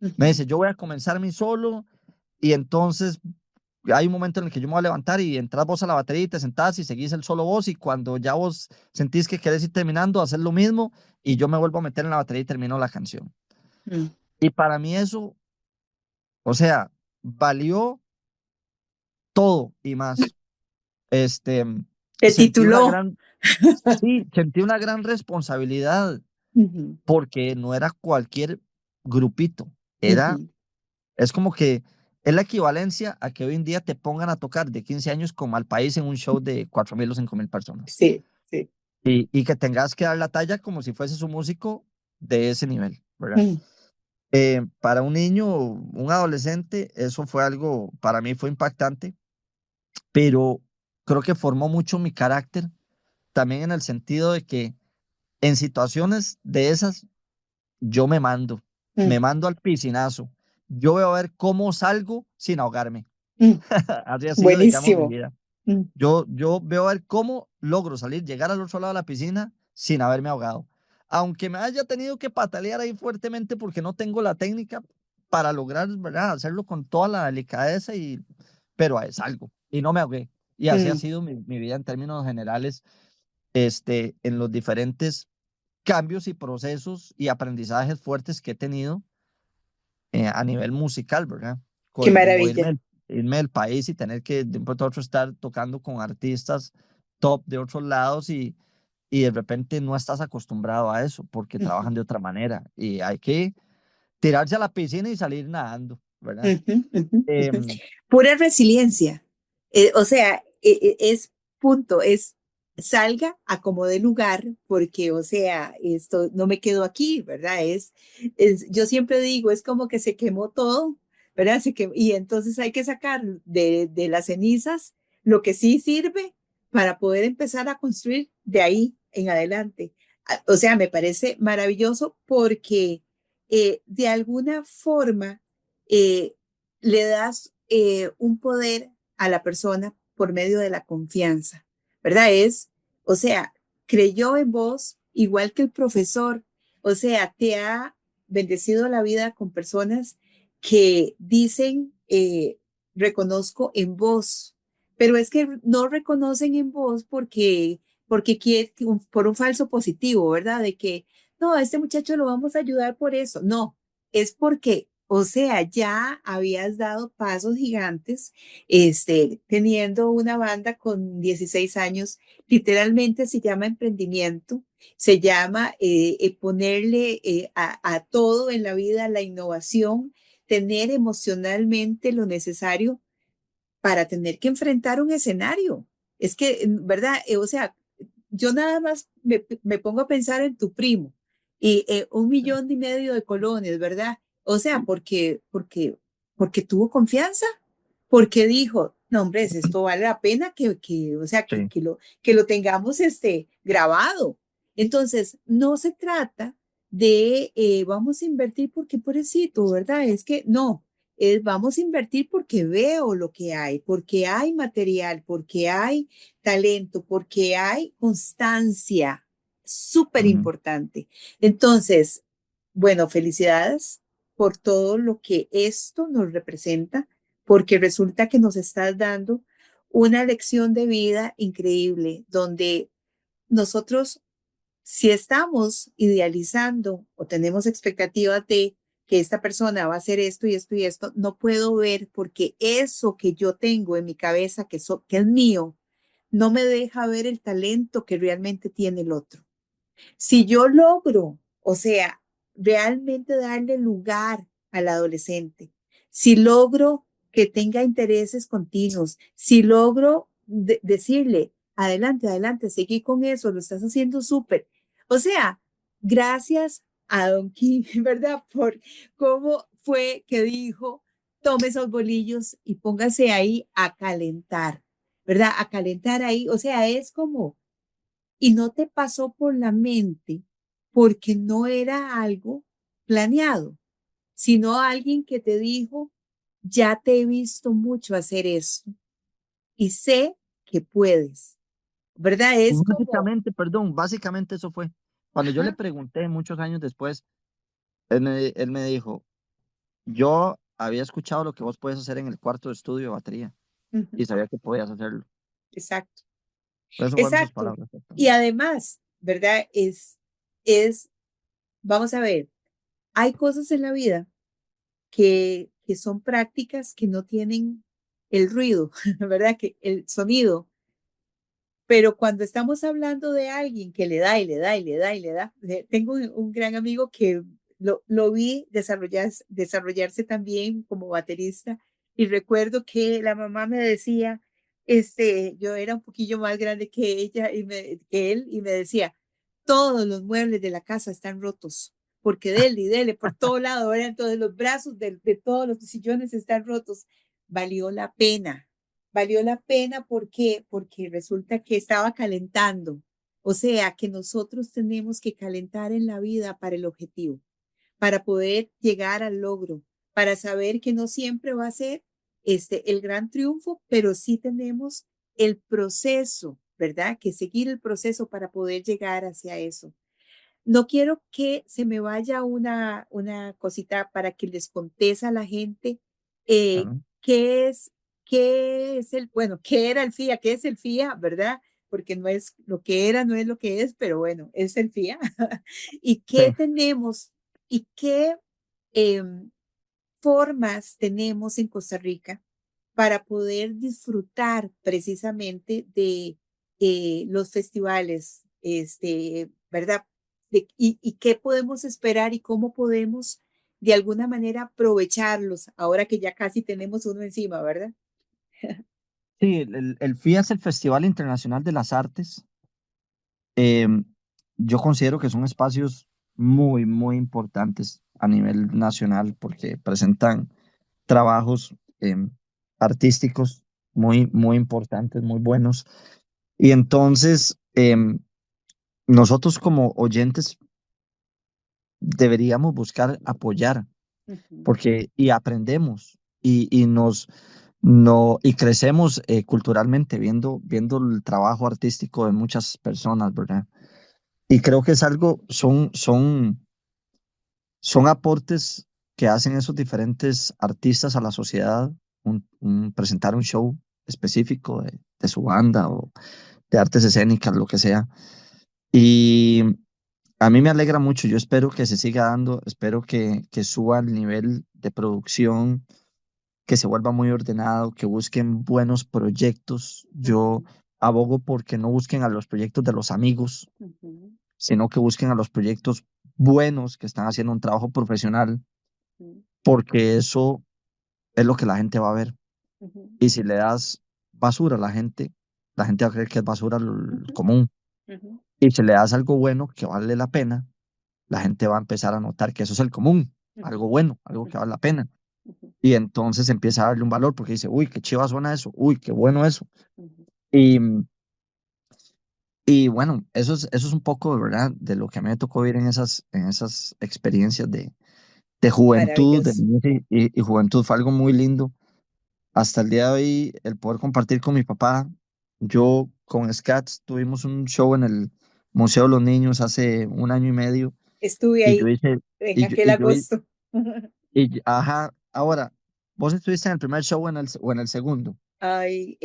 Me ujú, dice, yo voy a comenzar mi solo y entonces hay un momento en el que yo me voy a levantar y entras vos a la batería y te sentás y seguís el solo vos y cuando ya vos sentís que querés ir terminando, hacer lo mismo y yo me vuelvo a meter en la batería y termino la canción. mm. Y para mí eso, o sea, valió todo y más. Este, Te sentí una tituló. gran, sí, sentí una gran responsabilidad Ujú, porque no era cualquier grupito, era, ujú. es como que es la equivalencia a que hoy en día te pongan a tocar de 15 años como al país en un show de 4.000 o 5.000 personas. Sí, sí. Y que tengas que dar la talla como si fueses un músico de ese nivel, ¿verdad? Mm, Para un niño, un adolescente, eso fue algo, para mí fue impactante, pero creo que formó mucho mi carácter, también en el sentido de que en situaciones de esas, yo mm, me mando al piscinazo. Yo voy a ver cómo salgo sin ahogarme. mm. Así ha sido, digamos, mi Buenísimo. vida. Mm, Yo veo a ver cómo logro salir, llegar al otro lado de la piscina sin haberme ahogado. Aunque me haya tenido que patalear ahí fuertemente porque no tengo la técnica, para lograr, ¿verdad? Hacerlo con toda la delicadeza, pero es algo, y no me ahogué. Y así ha Mm, sido mi vida en términos generales, en los diferentes cambios y procesos y aprendizajes fuertes que he tenido a nivel musical, ¿verdad? qué Como maravilla. irme del país y tener que de un pronto a otro estar tocando con artistas top de otros lados y de repente no estás acostumbrado a eso porque Ujú, trabajan de otra manera y hay que tirarse a la piscina y salir nadando, ¿verdad? ujú, ujú, ujú. Em, Pura resiliencia. O sea, es punto, es salga a como de lugar, porque, o sea, esto no me quedo aquí, ¿verdad? Yo siempre digo, es como que se quemó todo, ¿verdad? Y entonces hay que sacar de las cenizas lo que sí sirve para poder empezar a construir de ahí en adelante. O sea, me parece maravilloso porque de alguna forma eh, le das un poder a la persona por medio de la confianza, ¿verdad? O sea, creyó en vos igual que el profesor, o sea, te ha bendecido la vida con personas que dicen, reconozco en vos, pero es que no reconocen en vos porque quiere, por un falso positivo, ¿verdad? De que, no, a este muchacho lo vamos a ayudar por eso. No, es porque, o sea, ya habías dado pasos gigantes, teniendo una banda con 16 años, literalmente se llama emprendimiento, se llama ponerle a todo en la vida la innovación, tener emocionalmente lo necesario para tener que enfrentar un escenario. Es que, ¿verdad? O sea, yo nada más me pongo a pensar en tu primo y 1,5 millones de colones, ¿verdad? O sea, porque tuvo confianza, porque dijo, no, hombre, esto vale la pena o sea, sí. que lo tengamos grabado. Entonces, no se trata de vamos a invertir porque pobrecito, ¿verdad? Es que no, vamos a invertir porque veo lo que hay, porque hay material, porque hay talento, porque hay constancia, súper Ujú, importante. Entonces, bueno, felicidades por todo lo que esto nos representa, porque resulta que nos estás dando una lección de vida increíble, donde nosotros, si estamos idealizando o tenemos expectativas de que esta persona va a hacer esto y esto y esto, no puedo ver porque eso que yo tengo en mi cabeza, que es mío, no me deja ver el talento que realmente tiene el otro. Si yo logro, o sea, realmente darle lugar al adolescente, si logro que tenga intereses continuos, si logro decirle, adelante, adelante, seguí con eso, lo estás haciendo súper. O sea, gracias a Don King, ¿verdad? Por cómo fue que dijo, tome esos bolillos y póngase ahí a calentar, ¿verdad? A calentar ahí. O sea, es como y no te pasó por la mente porque no era algo planeado, sino alguien que te dijo, ya te he visto mucho hacer esto y sé que puedes, ¿verdad? Es como, básicamente, perdón, básicamente eso fue. Cuando yo le ajá, pregunté muchos años después, él me dijo, yo había escuchado lo que vos puedes hacer en el cuarto de estudio de batería ujú, y sabía que podías hacerlo. exacto, Eso fueron sus exacto. palabras. Y Exactamente. además, ¿verdad? Es, vamos a ver, hay cosas en la vida que son prácticas que no tienen el ruido, ¿verdad? Que el sonido. Pero cuando estamos hablando de alguien que le da y le da y le da y le da, tengo un gran amigo que lo vi desarrollarse también como baterista y recuerdo que la mamá me decía, yo era un poquillo más grande que ella que él y me decía, todos los muebles de la casa están rotos porque dele y dele por todo lado, ¿verdad? Entonces los brazos de todos los sillones están rotos. Valió la pena, valió la pena porque resulta que estaba calentando. O sea, que nosotros tenemos que calentar en la vida para el objetivo, para poder llegar al logro, para saber que no siempre va a ser el gran triunfo, pero sí tenemos el proceso, ¿verdad? Que seguir el proceso para poder llegar hacia eso. No quiero que se me vaya una cosita para que les contes a la gente eh, Claro. qué es, qué es bueno, qué era el FIA, qué es el FIA, ¿verdad? Porque no es lo que era, no es lo que es, pero bueno, es el FIA. ¿Y qué Sí, tenemos y qué em, formas tenemos en Costa Rica para poder disfrutar precisamente de los festivales, ¿verdad? Y qué podemos esperar y cómo podemos de alguna manera aprovecharlos ahora que ya casi tenemos uno encima, ¿verdad? sí, el FIA es el Festival Internacional de las Artes. Em, yo considero que son espacios muy, muy importantes a nivel nacional porque presentan trabajos artísticos muy, muy importantes, muy buenos. Y entonces, nosotros como oyentes deberíamos buscar apoyar Ujú, porque y aprendemos y nos no, y crecemos culturalmente viendo el trabajo artístico de muchas personas, ¿verdad? Y creo que es algo, son aportes que hacen esos diferentes artistas a la sociedad, presentar un show específico de su banda o de artes escénicas, lo que sea. Y a mí me alegra mucho, yo espero que se siga dando, espero que suba el nivel de producción, que se vuelva muy ordenado, que busquen buenos proyectos. Yo ujú, abogo porque no busquen a los proyectos de los amigos, ujú, sino que busquen a los proyectos buenos que están haciendo un trabajo profesional, ujú, porque eso es lo que la gente va a ver. ujú, Y si le das basura a la gente va a creer que es basura ujú, común. ujú, Y si le das algo bueno que vale la pena, la gente va a empezar a notar que eso es el común, algo ujú, bueno, algo que ujú, vale la pena. ujú, Y entonces empieza a darle un valor porque dice, uy, qué chiva suena eso, uy, qué bueno eso. ujú. Y, y bueno, eso es un poco, ¿verdad?, de lo que me tocó vivir en esas experiencias de juventud, de Maravilloso. niñez y juventud. Fue algo muy lindo. Hasta el día de hoy, el poder compartir con mi papá. Yo con Scats tuvimos un show en el Museo de los Niños hace un año y medio Estuve y yo ahí hice, en y yo, aquel y yo, agosto. ajá, ahora, ¿vos estuviste en el primer show o en el segundo? Ay,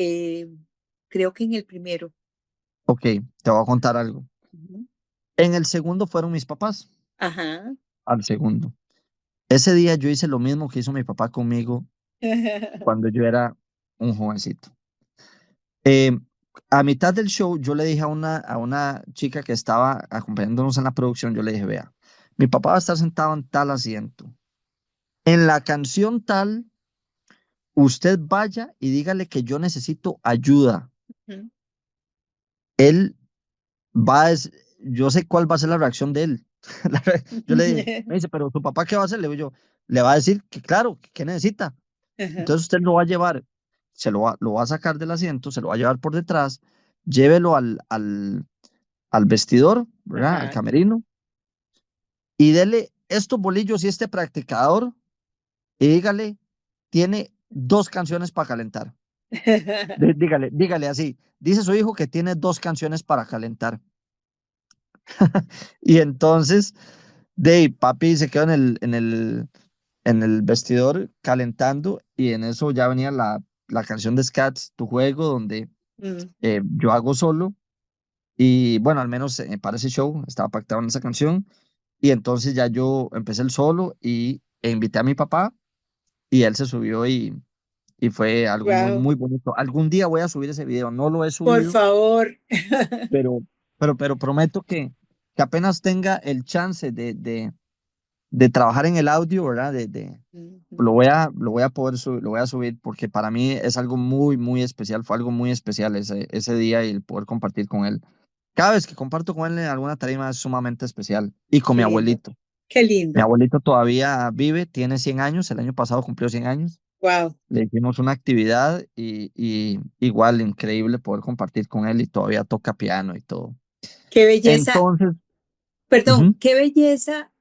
creo que en el primero. Ok, te voy a contar algo. Ujú. En el segundo fueron mis papás, Ajá. al segundo. Ese día yo hice lo mismo que hizo mi papá conmigo cuando yo era un jovencito. Eh, a mitad del show, yo le dije a una chica que estaba acompañándonos en la producción, yo le dije, vea, mi papá va a estar sentado en tal asiento. En la canción tal, usted vaya y dígale que yo necesito ayuda. Ujú. Él yo sé cuál va a ser la reacción de él. Yo le dije, me dice, pero tu papá, ¿qué va a hacer? Le digo yo, le va a decir que claro, que necesita. Ajá. Entonces usted lo va a llevar, lo va a sacar del asiento, se lo va a llevar por detrás, llévelo al vestidor, ¿verdad? Al Ajá. camerino, y dele estos bolillos y este practicador, y dígale, tiene 2 canciones para calentar. Dígale así, dice su hijo que tiene 2 canciones para calentar. Y entonces, papi se quedó en el vestidor calentando, y en eso ya venía la canción de Scats, Tu Juego, donde Mm. yo hago solo. Y bueno, al menos para ese show estaba pactado en esa canción. Y entonces ya yo empecé el solo e invité a mi papá y él se subió y fue algo muy, Wow. muy bonito. Algún día voy a subir ese video, no lo he Por subido, favor. pero, pero prometo que apenas tenga el chance de trabajar en el audio, ¿verdad? Ujú. lo voy a subir porque para mí es algo muy, muy especial, fue algo muy especial ese día y el poder compartir con él. Cada vez que comparto con él en alguna tarima es sumamente especial. Y con Qué mi lindo. abuelito. Qué Mi lindo. abuelito todavía vive, tiene 100 años, el año pasado cumplió 100 años. Wow. Le hicimos una actividad y igual increíble poder compartir con él y todavía toca piano y todo. Qué belleza. Entonces, Perdón, ujú, qué belleza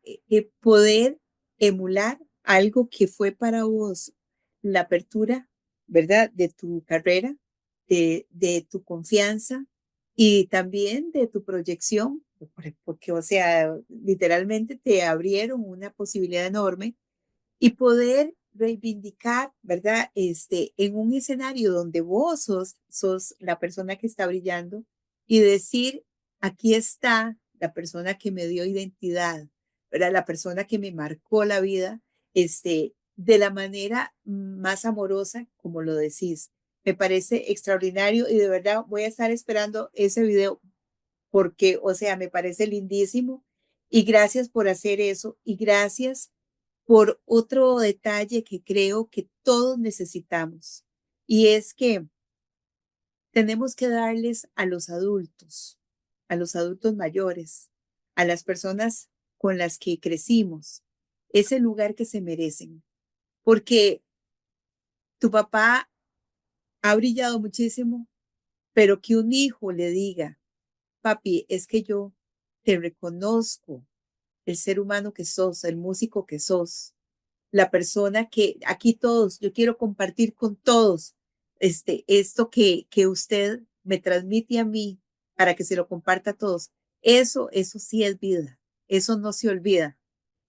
poder emular algo que fue para vos la apertura, ¿verdad? De tu carrera, de tu confianza y también de tu proyección. porque, o sea, literalmente te abrieron una posibilidad enorme y poder reivindicar, ¿verdad? En un escenario donde vos sos la persona que está brillando y decir, aquí está la persona que me dio identidad, ¿verdad? La persona que me marcó la vida, de la manera más amorosa, como lo decís. Me parece extraordinario y de verdad voy a estar esperando ese video porque, o sea, me parece lindísimo y gracias por hacer eso y gracias por otro detalle que creo que todos necesitamos y es que tenemos que darles a los adultos mayores, a las personas con las que crecimos, ese lugar que se merecen, porque tu papá ha brillado muchísimo, pero que un hijo le diga, papi, es que yo te reconozco el ser humano que sos, el músico que sos, la persona que aquí todos, yo quiero compartir con todos esto que usted me transmite a mí para que se lo comparta a todos. Eso sí es vida, eso no se olvida.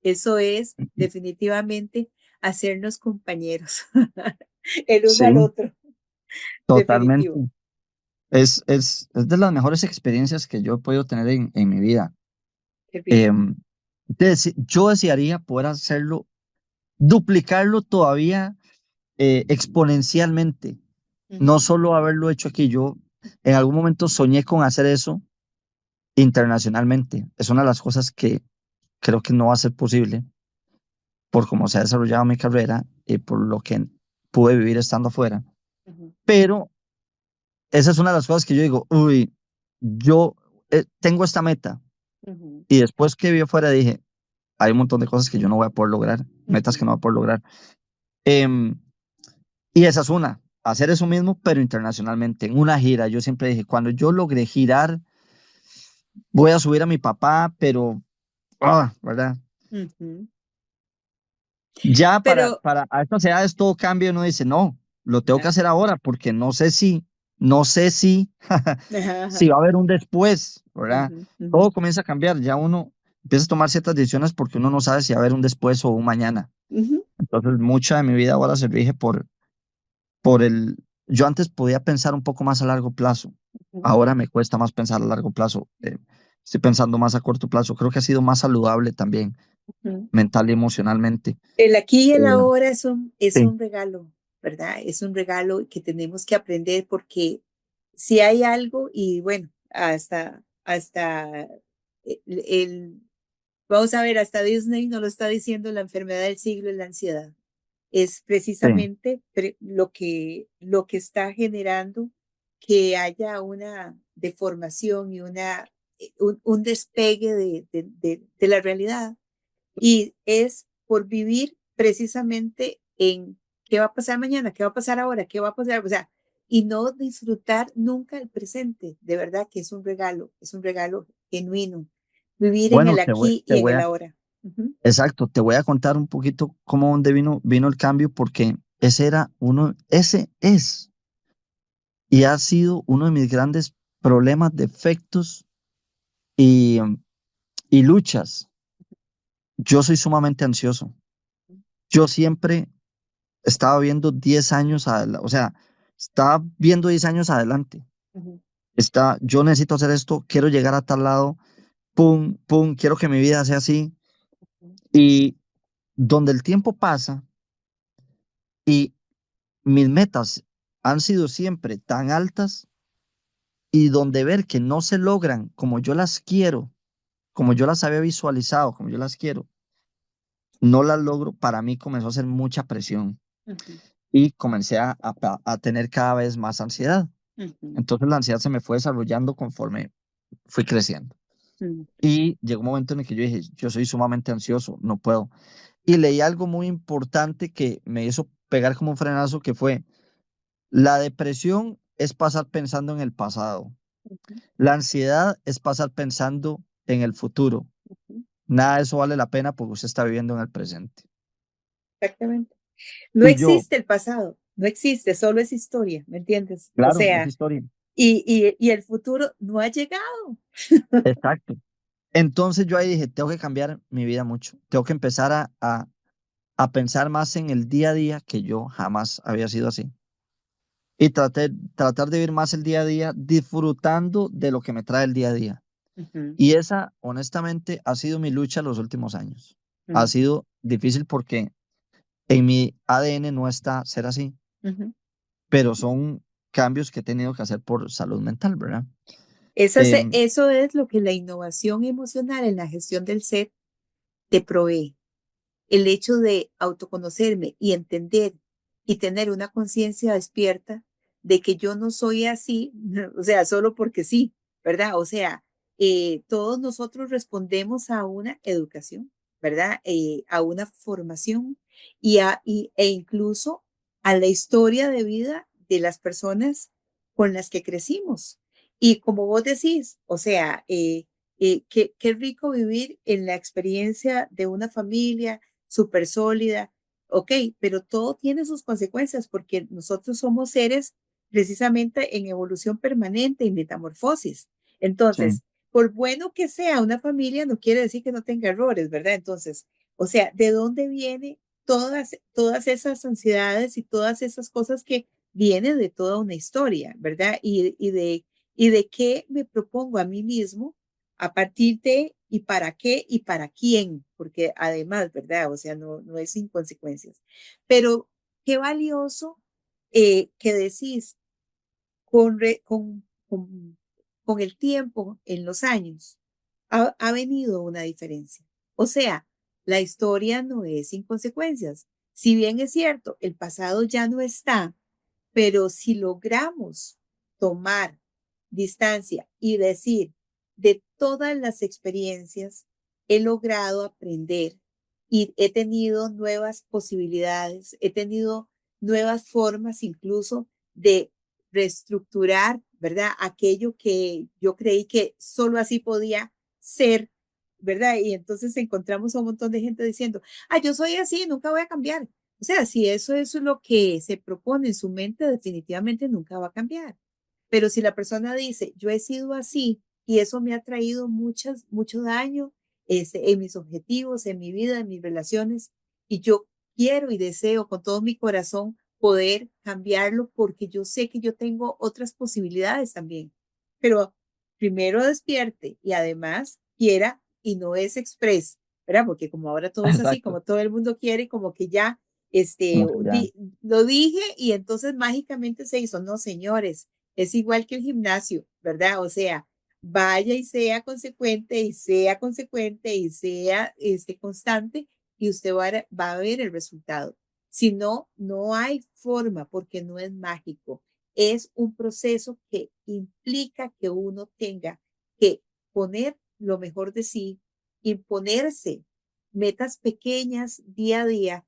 Eso es definitivamente hacernos compañeros, el uno Sí, al otro, definitivo. totalmente. Es de las mejores experiencias que yo he podido tener en mi vida. Qué rico. Em, yo desearía poder hacerlo, duplicarlo todavía exponencialmente, no Ujú, solo haberlo hecho aquí. Yo en algún momento soñé con hacer eso internacionalmente. Es una de las cosas que creo que no va a ser posible por cómo se ha desarrollado mi carrera y por lo que pude vivir estando afuera. ujú, Pero esa es una de las cosas que yo digo, uy, yo tengo esta meta ujú, y después que vi afuera dije, hay un montón de cosas que yo no voy a poder lograr, metas que ujú, no voy a poder lograr. Em, y esa es una, hacer eso mismo, pero internacionalmente, en una gira. Yo siempre dije, cuando yo logré girar, voy a subir a mi papá, pero, ¿verdad? ujú. Ya Pero, a estas edades todo cambia y uno dice, no, lo tengo que ajá, hacer ahora porque no sé si, ajá, si ajá, va a haber un después, ¿verdad? ujú, ujú, Todo comienza a cambiar, ya uno empieza a tomar ciertas decisiones porque uno no sabe si va a haber un después o un mañana. ujú, Entonces, mucha de mi vida ahora se rige por el... Yo antes podía pensar un poco más a largo plazo, ujú, ahora me cuesta más pensar a largo plazo. Estoy pensando más a corto plazo. Creo que ha sido más saludable también, ujú. mental y emocionalmente. El aquí y el Eh, ahora es sí, un regalo, ¿verdad? Es un regalo que tenemos que aprender porque si hay algo, y bueno, hasta vamos a ver, hasta Disney nos lo está diciendo, la enfermedad del siglo es la ansiedad. Es sí. precisamente lo que está generando que haya una deformación y un despegue de la realidad y es por vivir precisamente en qué va a pasar mañana, qué va a pasar ahora, qué va a pasar, o sea, y no disfrutar nunca el presente, de verdad que es un regalo genuino, vivir en el Bueno, aquí te y en voy el a, ahora. Ujú, exacto, te voy a contar un poquito cómo dónde vino el cambio, porque ese es y ha sido uno de mis grandes problemas, defectos y, y luchas. Yo soy sumamente ansioso. Yo siempre estaba viendo 10 años adelante, o sea, estaba viendo 10 años adelante. ujú, Yo necesito hacer esto, quiero llegar a tal lado, pum, pum, quiero que mi vida sea así. Y donde el tiempo pasa y mis metas han sido siempre tan altas y donde ver que no se logran como yo las quiero, como yo las había visualizado, como yo las quiero, no las logro, para mí comenzó a hacer mucha presión ujú, y comencé a tener cada vez más ansiedad. ujú, Entonces la ansiedad se me fue desarrollando conforme fui creciendo. ujú, Y llegó un momento en el que yo dije, yo soy sumamente ansioso, no puedo. Y leí algo muy importante que me hizo pegar como un frenazo, que fue, la depresión es pasar pensando en el pasado. ujú, La ansiedad es pasar pensando en el futuro. ujú. Nada de eso vale la pena porque usted está viviendo en el presente. Exactamente. No Y yo, existe el pasado, no existe, solo es historia, ¿me entiendes? O claro, es sea, historia. y el futuro no ha llegado. Exacto. Entonces yo ahí dije, tengo que cambiar mi vida mucho. Tengo que empezar a pensar más en el día a día, que yo jamás había sido así. Y tratar de vivir más el día a día, disfrutando de lo que me trae el día a día. Ujú, Y esa, honestamente, ha sido mi lucha los últimos años. Ha ujú, sido difícil porque en mi ADN no está ser así, ujú. pero son cambios que he tenido que hacer por salud mental, ¿verdad? Em, Eso es lo que la innovación emocional en la gestión del ser te provee. El hecho de autoconocerme y entender y tener una conciencia despierta de que yo no soy así, o sea, solo porque sí, ¿verdad? O sea, todos nosotros respondemos a una educación, ¿verdad? A una formación e incluso a la historia de vida de las personas con las que crecimos. Y como vos decís, o sea, qué rico vivir en la experiencia de una familia súper sólida, ok, pero todo tiene sus consecuencias porque nosotros somos seres precisamente en evolución permanente y metamorfosis. sí, Entonces, por bueno que sea una familia, no quiere decir que no tenga errores, ¿verdad? Entonces, o sea, ¿de dónde viene todas esas ansiedades y todas esas cosas que vienen de toda una historia, ¿verdad? Y de qué me propongo a mí mismo a partir de y para qué y para quién, porque además, ¿verdad? O sea, no es sin consecuencias. Pero qué valioso que decís con, re, con el tiempo, en los años, ha venido una diferencia. O sea, la historia no es sin consecuencias. Si bien es cierto, el pasado ya no está, pero si logramos tomar distancia y decir, de todas las experiencias, he logrado aprender y he tenido nuevas posibilidades, he tenido nuevas formas incluso de reestructurar, ¿verdad? Aquello que yo creí que solo así podía ser, ¿verdad? Y entonces encontramos a un montón de gente diciendo, ah, yo soy así, nunca voy a cambiar. O sea, si eso es lo que se propone en su mente, definitivamente nunca va a cambiar. Pero si la persona dice, yo he sido así y eso me ha traído mucho daño en mis objetivos, en mi vida, en mis relaciones, y yo quiero y deseo con todo mi corazón poder cambiarlo porque yo sé que yo tengo otras posibilidades también. Pero primero despierte y además quiera y no es express, ¿verdad? Porque como ahora todo es así, exacto. como todo el mundo quiere, como que ya, este, Como que ya. lo dije y entonces mágicamente se hizo. No, señores, es igual que el gimnasio, ¿verdad? O sea, vaya y sea consecuente y sea consecuente y sea constante y usted va a ver el resultado. Si no, no hay forma porque no es mágico. Es un proceso que implica que uno tenga que poner lo mejor de sí, imponerse metas pequeñas día a día,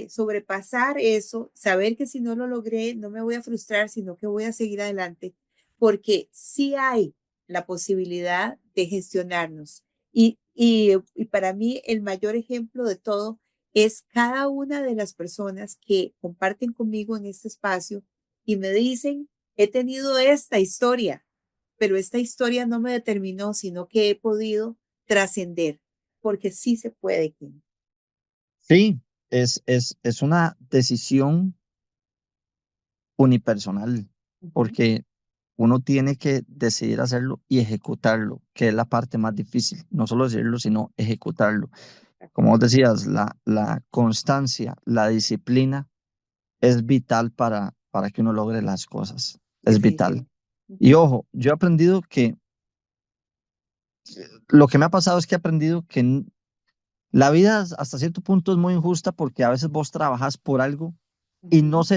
sobrepasar eso, saber que si no lo logré, no me voy a frustrar, sino que voy a seguir adelante, porque sí hay la posibilidad de gestionarnos. Y para mí el mayor ejemplo de todo es cada una de las personas que comparten conmigo en este espacio y me dicen, he tenido esta historia, pero esta historia no me determinó, sino que he podido trascender, porque sí se puede, Kim. Sí, es una decisión unipersonal, Ujú, porque uno tiene que decidir hacerlo y ejecutarlo, que es la parte más difícil. No solo decirlo, sino ejecutarlo. Como vos decías, la constancia, la disciplina es vital para que uno logre las cosas. Es vital. definitivo. Y Ujú, ojo, yo he aprendido que lo que me ha pasado es que he aprendido que la vida hasta cierto punto es muy injusta porque a veces vos trabajas por algo y ujú, no se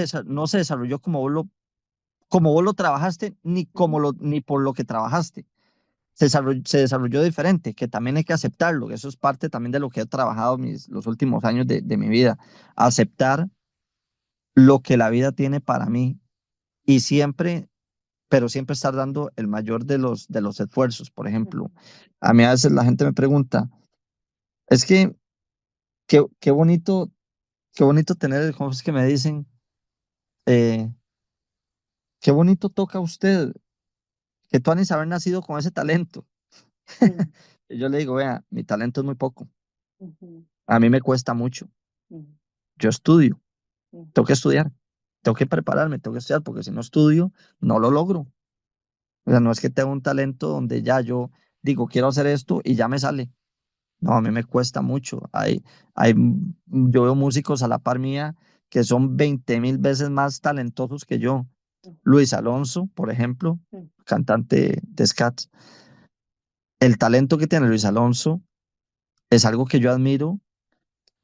desarrolló como vos lo trabajaste, ujú, ni por lo que trabajaste. Se desarrolló diferente, que también hay que aceptarlo, que eso es parte también de lo que he trabajado los últimos años de mi vida. Aceptar lo que la vida tiene para mí y siempre, pero siempre estar dando el mayor de los esfuerzos. Por ujú. ejemplo, a mí a veces la gente me pregunta, es que qué bonito tener, ¿cómo es que me dicen? Eh, qué bonito toca usted, que tú han haber nacido con ese talento. Mm. Y yo le digo, vea, mi talento es muy poco. Ujú, A mí me cuesta mucho. ujú, Yo estudio, ujú, tengo que estudiar, tengo que prepararme, tengo que estudiar, porque si no estudio, no lo logro. O sea, no es que tenga un talento donde ya yo digo, quiero hacer esto y ya me sale. No, a mí me cuesta mucho. Yo veo músicos a la par mía que son 20.000 veces más talentosos que yo. Luis Alonso, por ejemplo, ujú, cantante de Scats. El talento que tiene Luis Alonso es algo que yo admiro,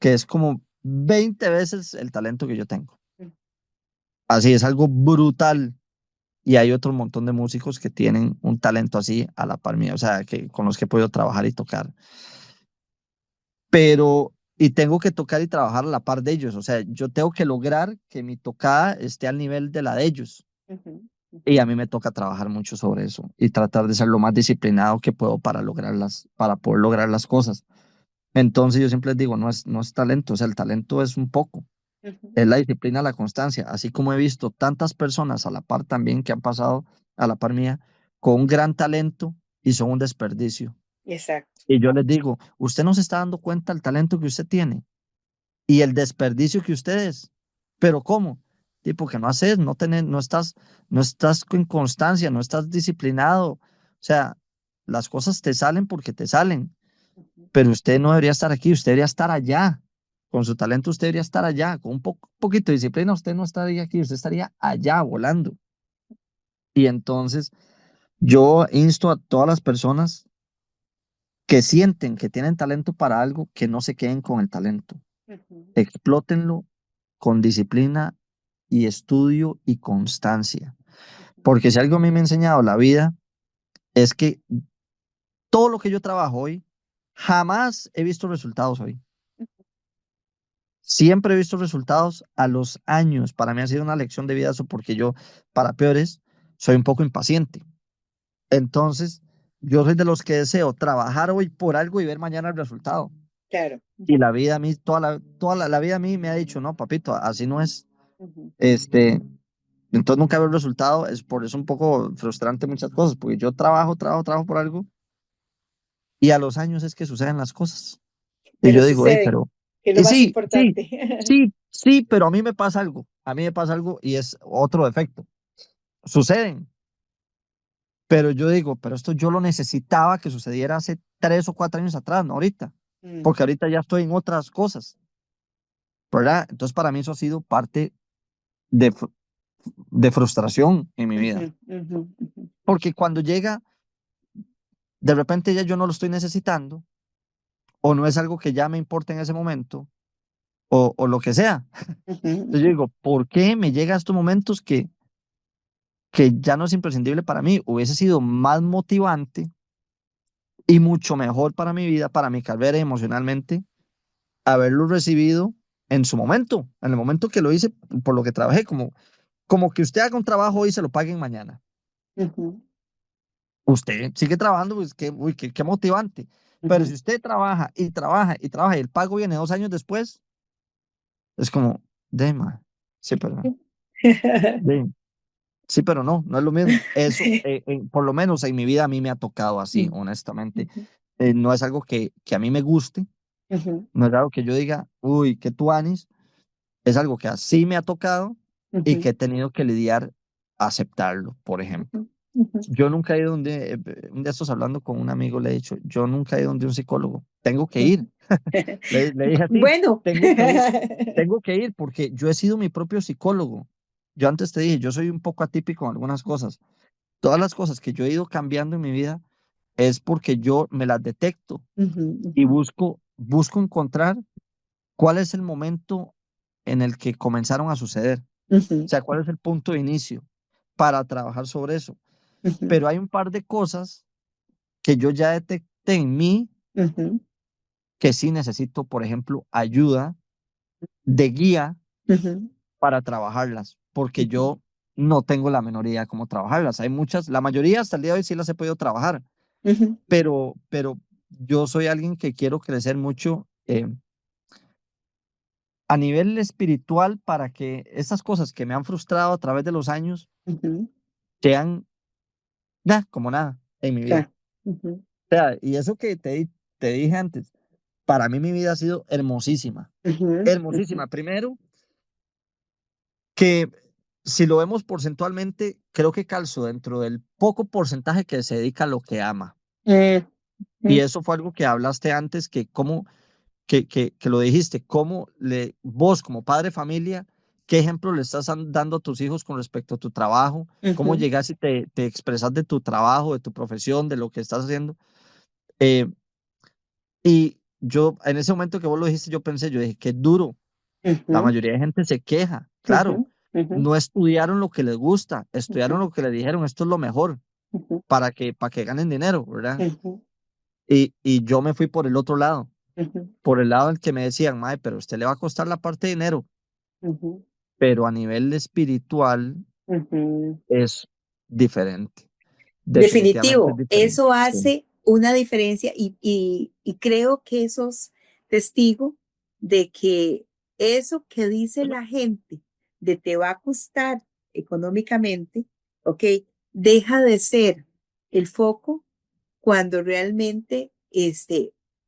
que es como 20 veces el talento que yo tengo. ujú. Así es algo brutal. Y hay otro montón de músicos que tienen un talento así a la par mía, o sea, que, con los que he podido trabajar y tocar. Pero, y tengo que tocar y trabajar a la par de ellos, o sea, yo tengo que lograr que mi tocada esté al nivel de la de ellos. Ujú, Y ujú, a mí me toca trabajar mucho sobre eso y tratar de ser lo más disciplinado que puedo para lograrlas, para poder lograr las cosas. Entonces yo siempre les digo, no es talento, o sea, el talento es un poco, ujú. es la disciplina, la constancia, así como he visto tantas personas a la par también que han pasado a la par mía con un gran talento y son un desperdicio. Exacto. Y yo les digo, usted no se está dando cuenta del talento que usted tiene y el desperdicio que ustedes. Pero ¿cómo? Tipo que no haces, no estás con constancia, no estás disciplinado. O sea, las cosas te salen porque te salen, Ujú. pero usted no debería estar aquí, usted debería estar allá. Con su talento usted debería estar allá. Con un poquito de disciplina usted no estaría aquí, usted estaría allá volando. Y entonces yo insto a todas las personas que sienten que tienen talento para algo, que no se queden con el talento. Ujú, Explótenlo con disciplina y estudio y constancia. Porque si algo a mí me ha enseñado la vida es que todo lo que yo trabajo hoy, jamás he visto resultados hoy. Siempre he visto resultados a los años. Para mí ha sido una lección de vida eso porque yo, para peores, soy un poco impaciente. Entonces, yo soy de los que deseo trabajar hoy por algo y ver mañana el resultado. claro. Y Ujú, la vida a mí, la vida a mí me ha dicho, no, papito, así no es. ujú, Este, entonces nunca veo el resultado, es por eso un poco frustrante muchas cosas, porque yo trabajo por algo y a los años es que suceden las cosas. Y pero yo digo, hey, suceden, pero, que es lo y más sí, sí, importante. sí, pero a mí me pasa algo y es otro defecto. Suceden, pero yo digo, pero esto yo lo necesitaba que sucediera hace 3 o 4 años atrás, no ahorita, Mm, porque ahorita ya estoy en otras cosas, ¿verdad? Entonces para mí eso ha sido parte de, de frustración en mi ujú, vida, ujú, ujú, porque cuando llega, de repente ya yo no lo estoy necesitando, o no es algo que ya me importa en ese momento, o lo que sea. ujú, Entonces yo ujú, digo, ¿por qué me llega a estos momentos que ya no es imprescindible para mí? Hubiese sido más motivante y mucho mejor para mi vida, para mi carrera y emocionalmente, haberlo recibido en su momento, en el momento que lo hice, por lo que trabajé, como que usted haga un trabajo hoy y se lo paguen mañana. ujú, Usted sigue trabajando, pues uy, qué motivante. Pero si ujú. usted trabaja y trabaja y trabaja y el pago viene 2 años después, es como, ma, sí, pero, de, sí, pero no es lo mismo. Eso, por lo menos en mi vida a mí me ha tocado así, Mm, honestamente. ujú, No es algo que a mí me guste, ujú, no es algo que yo diga, uy, qué tuanis, es algo que así me ha tocado y que ujú, he tenido que lidiar a aceptarlo, por ejemplo. ujú, ujú, Yo nunca he ido un día estos hablando con un amigo, le he dicho, yo nunca he ido donde un psicólogo, tengo que ir. ujú. Le dije así, Bueno. tengo que ir porque yo he sido mi propio psicólogo. Yo antes te dije, yo soy un poco atípico en algunas cosas. Todas las cosas que yo he ido cambiando en mi vida es porque yo me las detecto Ujú, y ujú, busco encontrar cuál es el momento en el que comenzaron a suceder. O ujú, sea, cuál es el punto de inicio para trabajar sobre eso. ujú, Pero hay un par de cosas que yo ya detecté en mí ujú, que sí necesito, por ejemplo, ayuda de guía ujú, para trabajarlas, porque ujú, yo no tengo la menor idea cómo trabajarlas. Hay muchas, la mayoría hasta el día de hoy sí las he podido trabajar, ujú, pero yo soy alguien que quiero crecer mucho a nivel espiritual para que esas cosas que me han frustrado a través de los años ujú. sean nada, como nada en mi vida. Claro. Ujú. sea, y eso que te dije antes, para mí mi vida ha sido hermosísima, Ujú, ujú, hermosísima. Primero, que si lo vemos porcentualmente, creo que calzo dentro del poco porcentaje que se dedica a lo que ama. ujú, Y eso fue algo que hablaste antes, que cómo, que lo dijiste, cómo vos como padre de familia, qué ejemplo le estás dando a tus hijos con respecto a tu trabajo, cómo ujú, llegas y te expresas de tu trabajo, de tu profesión, de lo que estás haciendo. Eh, y yo, en ese momento que vos lo dijiste, yo pensé, yo dije, qué duro. La ujú, mayoría de gente se queja, claro, ujú, ujú, no estudiaron lo que les gusta, estudiaron ujú, lo que les dijeron, esto es lo mejor ujú, para que ganen dinero, ¿verdad? ujú, Y yo me fui por el otro lado, ujú, por el lado en que me decían, mae, pero a usted le va a costar la parte de dinero, ujú, pero a nivel espiritual ujú. es diferente, definitivamente es Definitivo, diferente. eso Sí. hace una diferencia y creo que sos testigo de que eso que dice la gente de te va a costar económicamente, ¿ok? Deja de ser el foco cuando realmente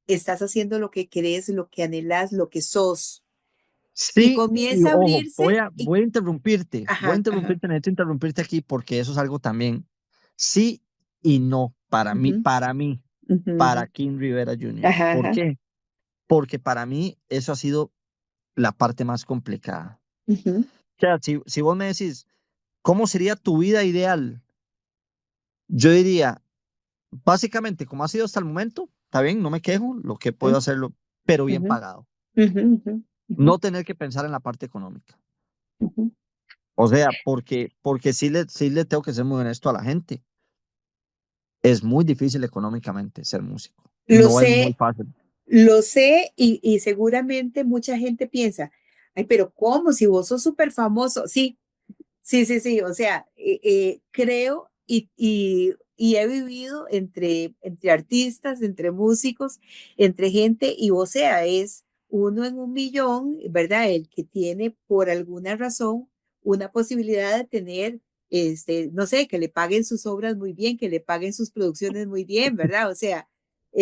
estás haciendo lo que querés, lo que anhelas, lo que sos. Y Sí, y comienza a ojo, abrirse y, voy a ajá, ajá, interrumpirte, necesito interrumpirte aquí porque eso es algo también. Sí y no, ujú, ujú, para King Rivera Jr. ajá, ¿Por ajá, qué? Porque para mí eso ha sido la parte más complicada. ujú, O sea, si vos me decís, ¿cómo sería tu vida ideal? Yo diría, básicamente, como ha sido hasta el momento, está bien, no me quejo, lo que puedo hacerlo, pero bien ujú, pagado. ujú, ujú, ujú, No tener que pensar en la parte económica. ujú. O sea, porque sí le tengo que ser muy honesto a la gente. Es muy difícil económicamente ser músico. Lo No es muy sé, fácil. lo sé y seguramente mucha gente piensa, ay, pero ¿cómo? Si vos sos súper famoso. Sí, sí, sí, sí. O sea, creo y he vivido entre artistas, entre músicos, entre gente y o sea, es uno en un millón, ¿verdad? El que tiene por alguna razón una posibilidad de tener, no sé, que le paguen sus obras muy bien, que le paguen sus producciones muy bien, ¿verdad? O sea,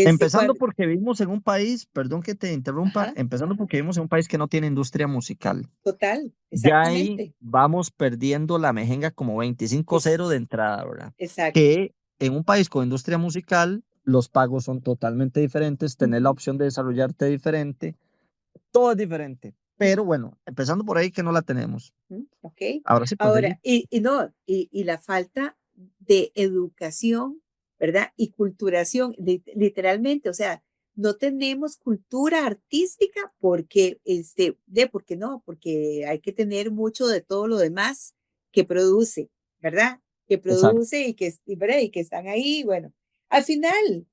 Empezando cuando, porque vivimos en un país, perdón que te interrumpa, ajá, empezando ajá, porque vivimos en un país que no tiene industria musical. total, Ya ahí exactamente. vamos perdiendo la mejenga como 25-0 de Es, entrada, ¿verdad? exacto. Que en un país con industria musical, los pagos son totalmente diferentes, tener la Ujú, opción de desarrollarte diferente, todo es diferente. Pero bueno, empezando por ahí que no la tenemos. ¿ok? Ahora sí, pues Ahora, seguir. y no, y la falta de educación, ¿verdad? Y culturación, literalmente, o sea, no tenemos cultura artística porque, ¿por qué no? Porque hay que tener mucho de todo lo demás que produce, ¿verdad? Que Exacto. produce ¿verdad? Y que están ahí, bueno, al final,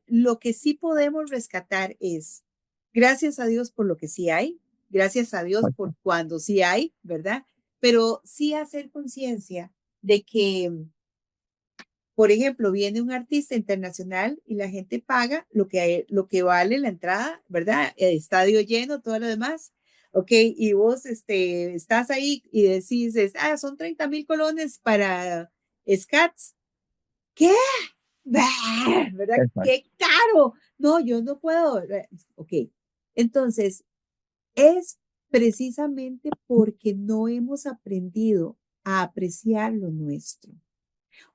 lo que sí podemos rescatar es, gracias a Dios por lo que sí hay, gracias a Dios por Exacto. cuando sí hay, ¿verdad? Pero sí hacer conciencia de que, por ejemplo, viene un artista internacional y la gente paga lo que vale la entrada, ¿verdad? El estadio lleno, todo lo demás. Ok, y vos estás ahí y decís, son 30,000 colones para Scats. ¿Qué? Bah, ¿verdad? Exacto. ¡Qué caro! No, yo no puedo. Ok, entonces es precisamente porque no hemos aprendido a apreciar lo nuestro.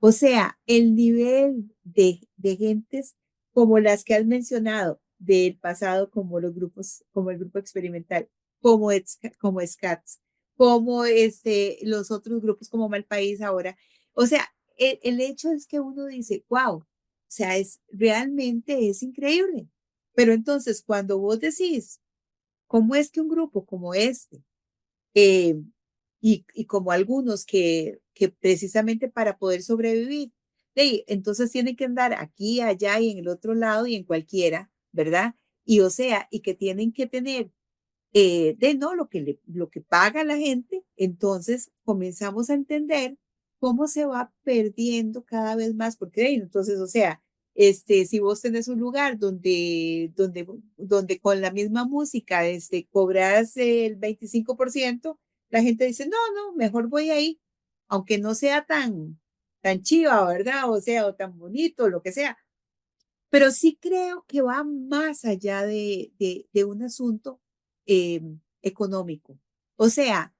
O sea, el nivel de gentes como las que has mencionado del pasado, como los grupos, como el grupo experimental, como SCATS, como los otros grupos como Malpaís ahora. O sea, el hecho es que uno dice, wow, o sea, realmente es increíble. Pero entonces, cuando vos decís, ¿cómo es que un grupo como este eh, y como algunos que precisamente para poder sobrevivir, entonces tienen que andar aquí, allá y en el otro lado y en cualquiera, ¿verdad? Y o sea, y que tienen que tener de no lo que paga la gente, entonces comenzamos a entender cómo se va perdiendo cada vez más, porque entonces, o sea, si vos tenés un lugar donde con la misma música, cobras el 25%, la gente dice, no, no, mejor voy ahí, aunque no sea tan chiva, ¿verdad? O sea, o tan bonito, lo que sea, Pero sí creo que va más allá de un asunto eh, económico. O sea,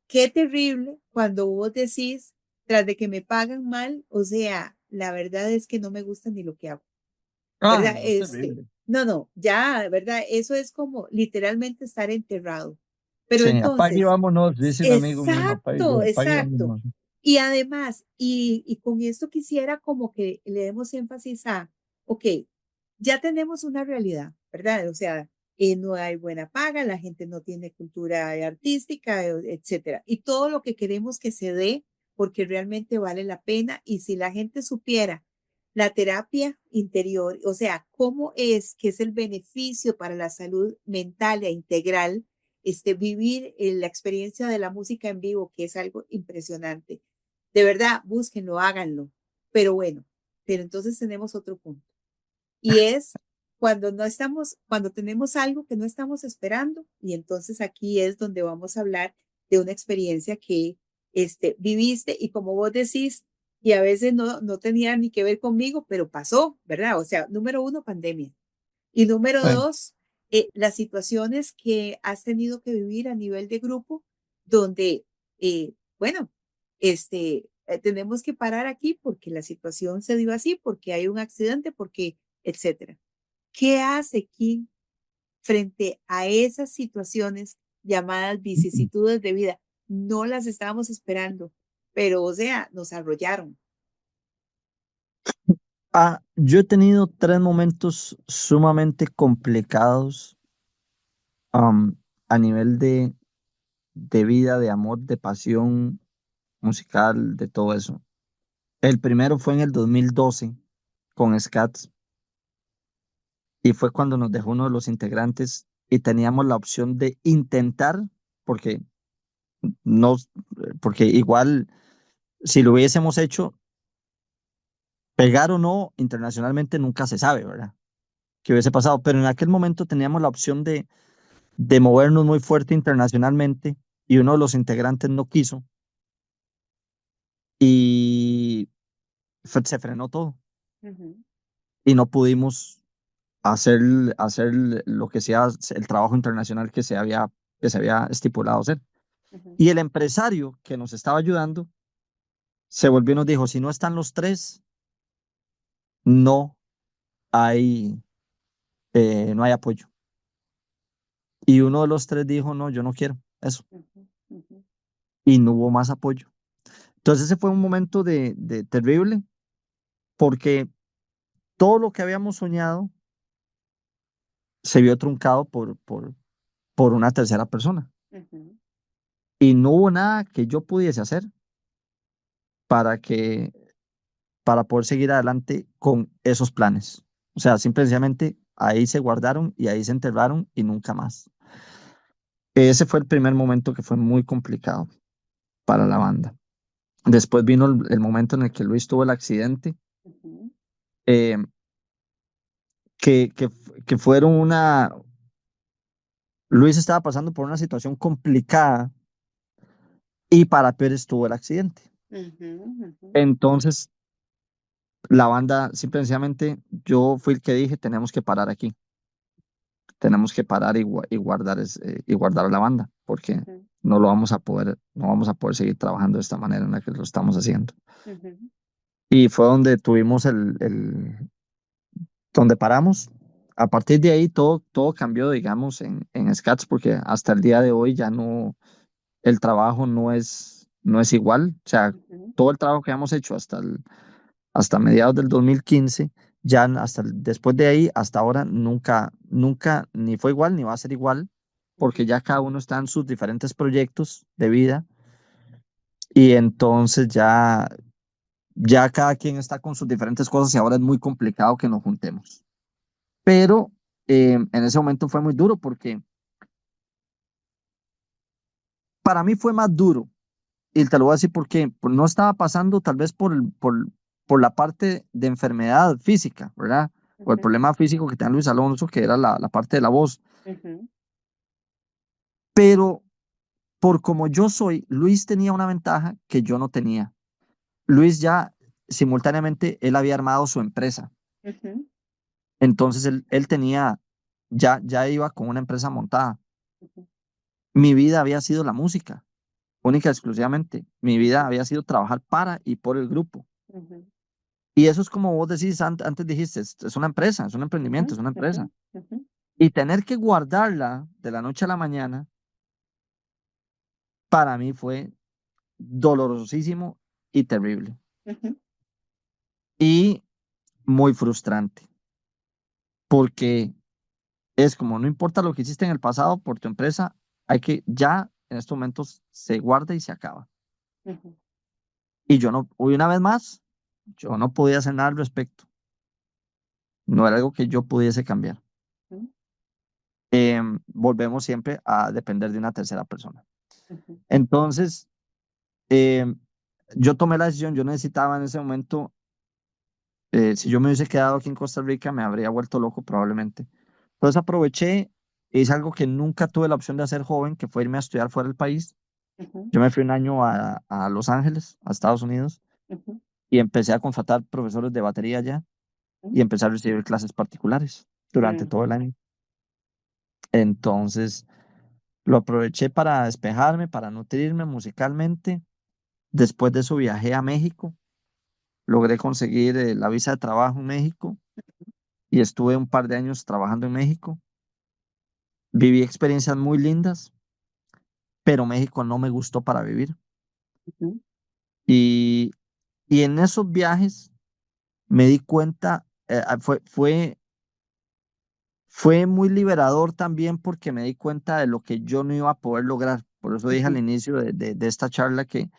qué terrible cuando vos decís, tras de que me pagan mal, o sea, la verdad es que no me gusta ni lo que hago, Ay, ¿verdad? no, terrible. No, no, ya, ¿verdad? Eso es como literalmente estar enterrado. Pero Sí, apague y entonces, vámonos, dice un amigo mío, exacto, apague y exacto. vámonos. Y además, y con esto quisiera como que le demos énfasis a, ok, ya tenemos una realidad, ¿verdad? O sea, no hay buena paga, la gente no tiene cultura artística, etcétera. Y todo lo que queremos que se dé porque realmente vale la pena. Y si la gente supiera la terapia interior, o sea, cómo es que es el beneficio para la salud mental e integral, vivir la experiencia de la música en vivo, que es algo impresionante. De verdad, búsquenlo, háganlo. Pero bueno, pero entonces tenemos otro punto. Y es cuando no estamos, cuando tenemos algo que no estamos esperando, y entonces aquí es donde vamos a hablar de una experiencia que viviste y como vos decís, y a veces no tenía ni que ver conmigo, pero pasó, ¿verdad? O sea, número uno, pandemia. Y número Sí. dos, las situaciones que has tenido que vivir a nivel de grupo, donde, bueno, tenemos que parar aquí porque la situación se dio así, porque hay un accidente, porque, etcétera. ¿Qué hace Kim frente a esas situaciones llamadas vicisitudes de vida? No las estábamos esperando, pero o sea, nos arrollaron. Yo he tenido tres momentos sumamente complicados am, a nivel de vida, de amor, de pasión musical, de todo eso. El primero fue en el 2012 con Scats y fue cuando nos dejó uno de los integrantes y teníamos la opción de intentar, porque, no, porque igual si lo hubiésemos hecho, pegar o no internacionalmente nunca se sabe, ¿verdad? ¿Qué hubiese pasado? Pero en aquel momento teníamos la opción de movernos muy fuerte internacionalmente y uno de los integrantes no quiso y se frenó todo Ujú, y no pudimos hacer, hacer lo que sea el trabajo internacional que se había estipulado hacer. ujú, Y el empresario que nos estaba ayudando se volvió y nos dijo, si no están los tres, no hay, no hay apoyo. Y uno de los tres dijo, no, yo no quiero eso. ujú, ujú, Y no hubo más apoyo. Entonces ese fue un momento de terrible porque todo lo que habíamos soñado se vio truncado por una tercera persona. ujú, Y no hubo nada que yo pudiese hacer para que, para poder seguir adelante con esos planes. O sea, simplemente ahí se guardaron y ahí se enterraron y nunca más. Ese fue el primer momento que fue muy complicado para la banda. Después vino el momento en el que Luis tuvo el accidente, ujú, eh, que fueron una... Luis estaba pasando por una situación complicada y para peor estuvo el accidente. ujú, ujú, Entonces, la banda, simplemente, yo fui el que dije, tenemos que parar aquí, tenemos que parar y guardar, y guardar a la banda, porque ujú, no vamos a poder seguir trabajando de esta manera en la que lo estamos haciendo. ujú, Y fue donde tuvimos donde paramos. A partir de ahí todo cambió, digamos, en Scats, porque hasta el día de hoy ya no, el trabajo no es igual. O sea, ujú, todo el trabajo que hemos hecho hasta mediados del 2015 ya después de ahí, hasta ahora, nunca ni fue igual ni va a ser igual, porque ujú. ya cada uno está en sus diferentes proyectos de vida y entonces ya cada quien está con sus diferentes cosas y ahora es muy complicado que nos juntemos. Pero en ese momento fue muy duro porque para mí fue más duro. Y te lo voy a decir porque no estaba pasando tal vez por la parte de enfermedad física, ¿verdad? O el Ujú, problema físico que tenía Luis Alonso, que era la parte de la voz. ujú, Pero por como yo soy, Luis tenía una ventaja que yo no tenía. Luis ya simultáneamente, él había armado su empresa. ujú, Entonces él tenía, ya iba con una empresa montada. Ujú, Mi vida había sido la música, única y exclusivamente. Mi vida ujú, había sido trabajar para y por el grupo. ujú, Y eso es como vos decís, antes dijiste, es una empresa, es un emprendimiento, ujú, es una ujú, empresa. ujú, Y tener que guardarla de la noche a la mañana, para mí fue dolorosísimo y terrible. ujú, Y muy frustrante, porque es como, no importa lo que hiciste en el pasado por tu empresa, hay que ya en estos momentos se guarda y se acaba. ujú, Y yo no, una vez más, yo no podía hacer nada al respecto. No era algo que yo pudiese cambiar. ujú, Volvemos siempre a depender de una tercera persona. ujú, Entonces, em, yo tomé la decisión, yo necesitaba en ese momento, si yo me hubiese quedado aquí en Costa Rica, me habría vuelto loco probablemente. Entonces aproveché, hice algo que nunca tuve la opción de hacer joven, que fue irme a estudiar fuera del país. ujú, Yo me fui un año a Los Ángeles, a Estados Unidos, ujú, y empecé a contratar profesores de batería allá y ujú, empecé a recibir clases particulares durante todo el año. Entonces, lo aproveché para despejarme, para nutrirme musicalmente. Después de eso viajé a México, logré conseguir la visa de trabajo en México y estuve un par de años trabajando en México. Viví experiencias muy lindas, pero México no me gustó para vivir. ujú, Y, y en esos viajes me di cuenta, fue muy liberador también porque me di cuenta de lo que yo no iba a poder lograr. Por eso dije al ujú, inicio de esta charla que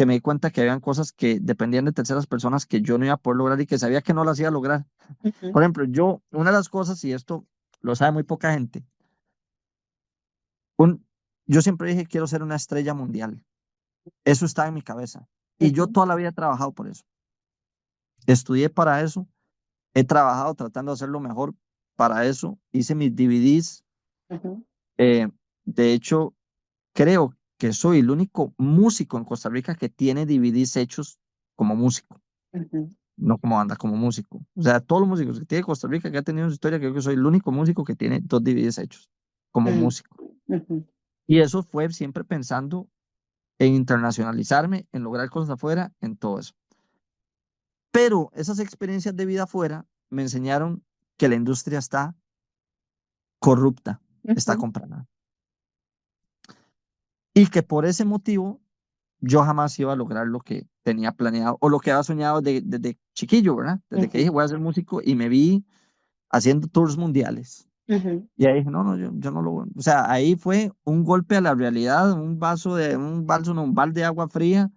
me di cuenta que habían cosas que dependían de terceras personas que yo no iba a poder lograr y que sabía que no las iba a lograr. ujú, Por ejemplo, una de las cosas, y esto lo sabe muy poca gente, un, yo siempre dije quiero ser una estrella mundial. Eso está en mi cabeza. Y yo ujú, toda la vida he trabajado por eso. Estudié para eso, he trabajado tratando de hacerlo mejor para eso. Hice mis DVDs. ujú, eh, de hecho, creo que soy el único músico en Costa Rica que tiene DVDs hechos como músico, ujú, no como banda, como músico. O sea, todos los músicos que tiene Costa Rica que ha tenido en su historia, creo que soy el único músico que tiene dos DVDs hechos como ujú, músico. ujú, Y eso fue siempre pensando en internacionalizarme, en lograr cosas afuera, en todo eso. Pero esas experiencias de vida afuera me enseñaron que la industria está corrupta, está ujú, comprada. Y que por ese motivo yo jamás iba a lograr lo que tenía planeado o lo que había soñado desde chiquillo, ¿verdad? Desde que dije ujú, voy a ser músico y me vi haciendo tours mundiales. ujú, Y ahí dije, no, no, yo no lo voy. O sea, ahí fue un golpe a la realidad, un balde de agua fría,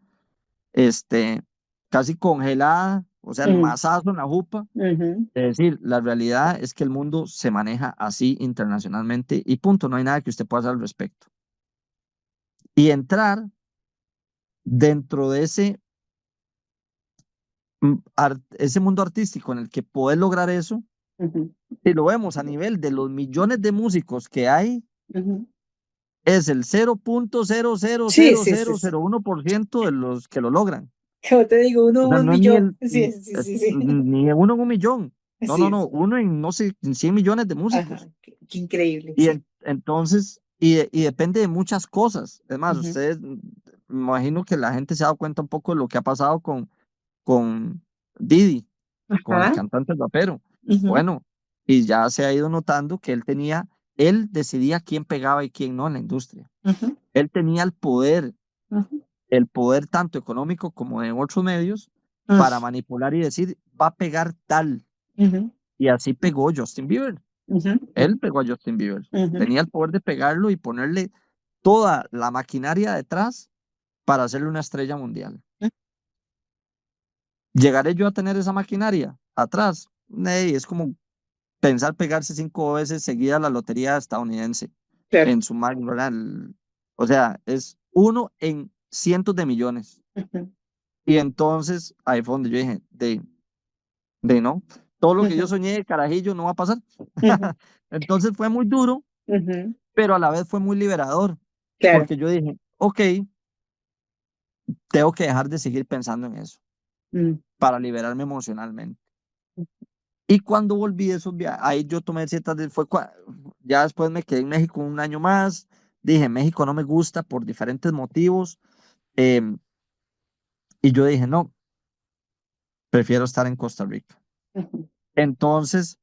este, casi congelada, o sea, el ujú, mazazo en la jupa. ujú, Es decir, la realidad es que el mundo se maneja así internacionalmente y punto, no hay nada que usted pueda hacer al respecto. Y entrar dentro de ese mundo artístico en el que poder lograr eso, ujú, si lo vemos a nivel de los millones de músicos que hay, ujú. es el cero punto cero cero Sí, cero sí, cero sí, sí. cero uno por ciento de los que lo logran. Como te digo, uno O en sea, un no es ni millón. Sí, sí, sí, sí. ni uno en un millón. No, Así no, no, es. uno en, no sé, en 100 millones de Ajá, músicos. qué increíble, Y sí. entonces, y depende de muchas cosas. Es más, Ujú. ustedes, me imagino que la gente se ha dado cuenta un poco de lo que ha pasado con Didi, con el Ajá. cantante rapero. Ujú, Bueno, y ya se ha ido notando que él decidía quién pegaba y quién no en la industria. ujú, Él tenía ujú, el poder tanto económico como en otros medios para ujú, manipular y decir, va a pegar tal. ujú, Y así pegó Justin Bieber. ujú, Él pegó a Justin Bieber. ujú, Tenía el poder de pegarlo y ponerle toda la maquinaria detrás para hacerle una estrella mundial. ¿Llegaré yo a tener esa maquinaria atrás? Ey, es como pensar pegarse 5 veces seguida la lotería estadounidense claro. en su ¿verdad? O sea, es uno en cientos de millones. Ujú, Y entonces ahí fue donde yo dije, de no, todo lo que yo ujú, soñé de carajillo no va a pasar. ujú, Entonces fue muy duro, ujú, pero a la vez fue muy liberador, claro. porque yo dije, ok, tengo que dejar de seguir pensando en eso Mm, para liberarme emocionalmente. Y cuando volví de esos viajes, ahí yo tomé ciertas, ya después me quedé en México un año más, dije, México no me gusta por diferentes motivos, em, y yo dije, no, prefiero estar en Costa Rica. Ujú, Entonces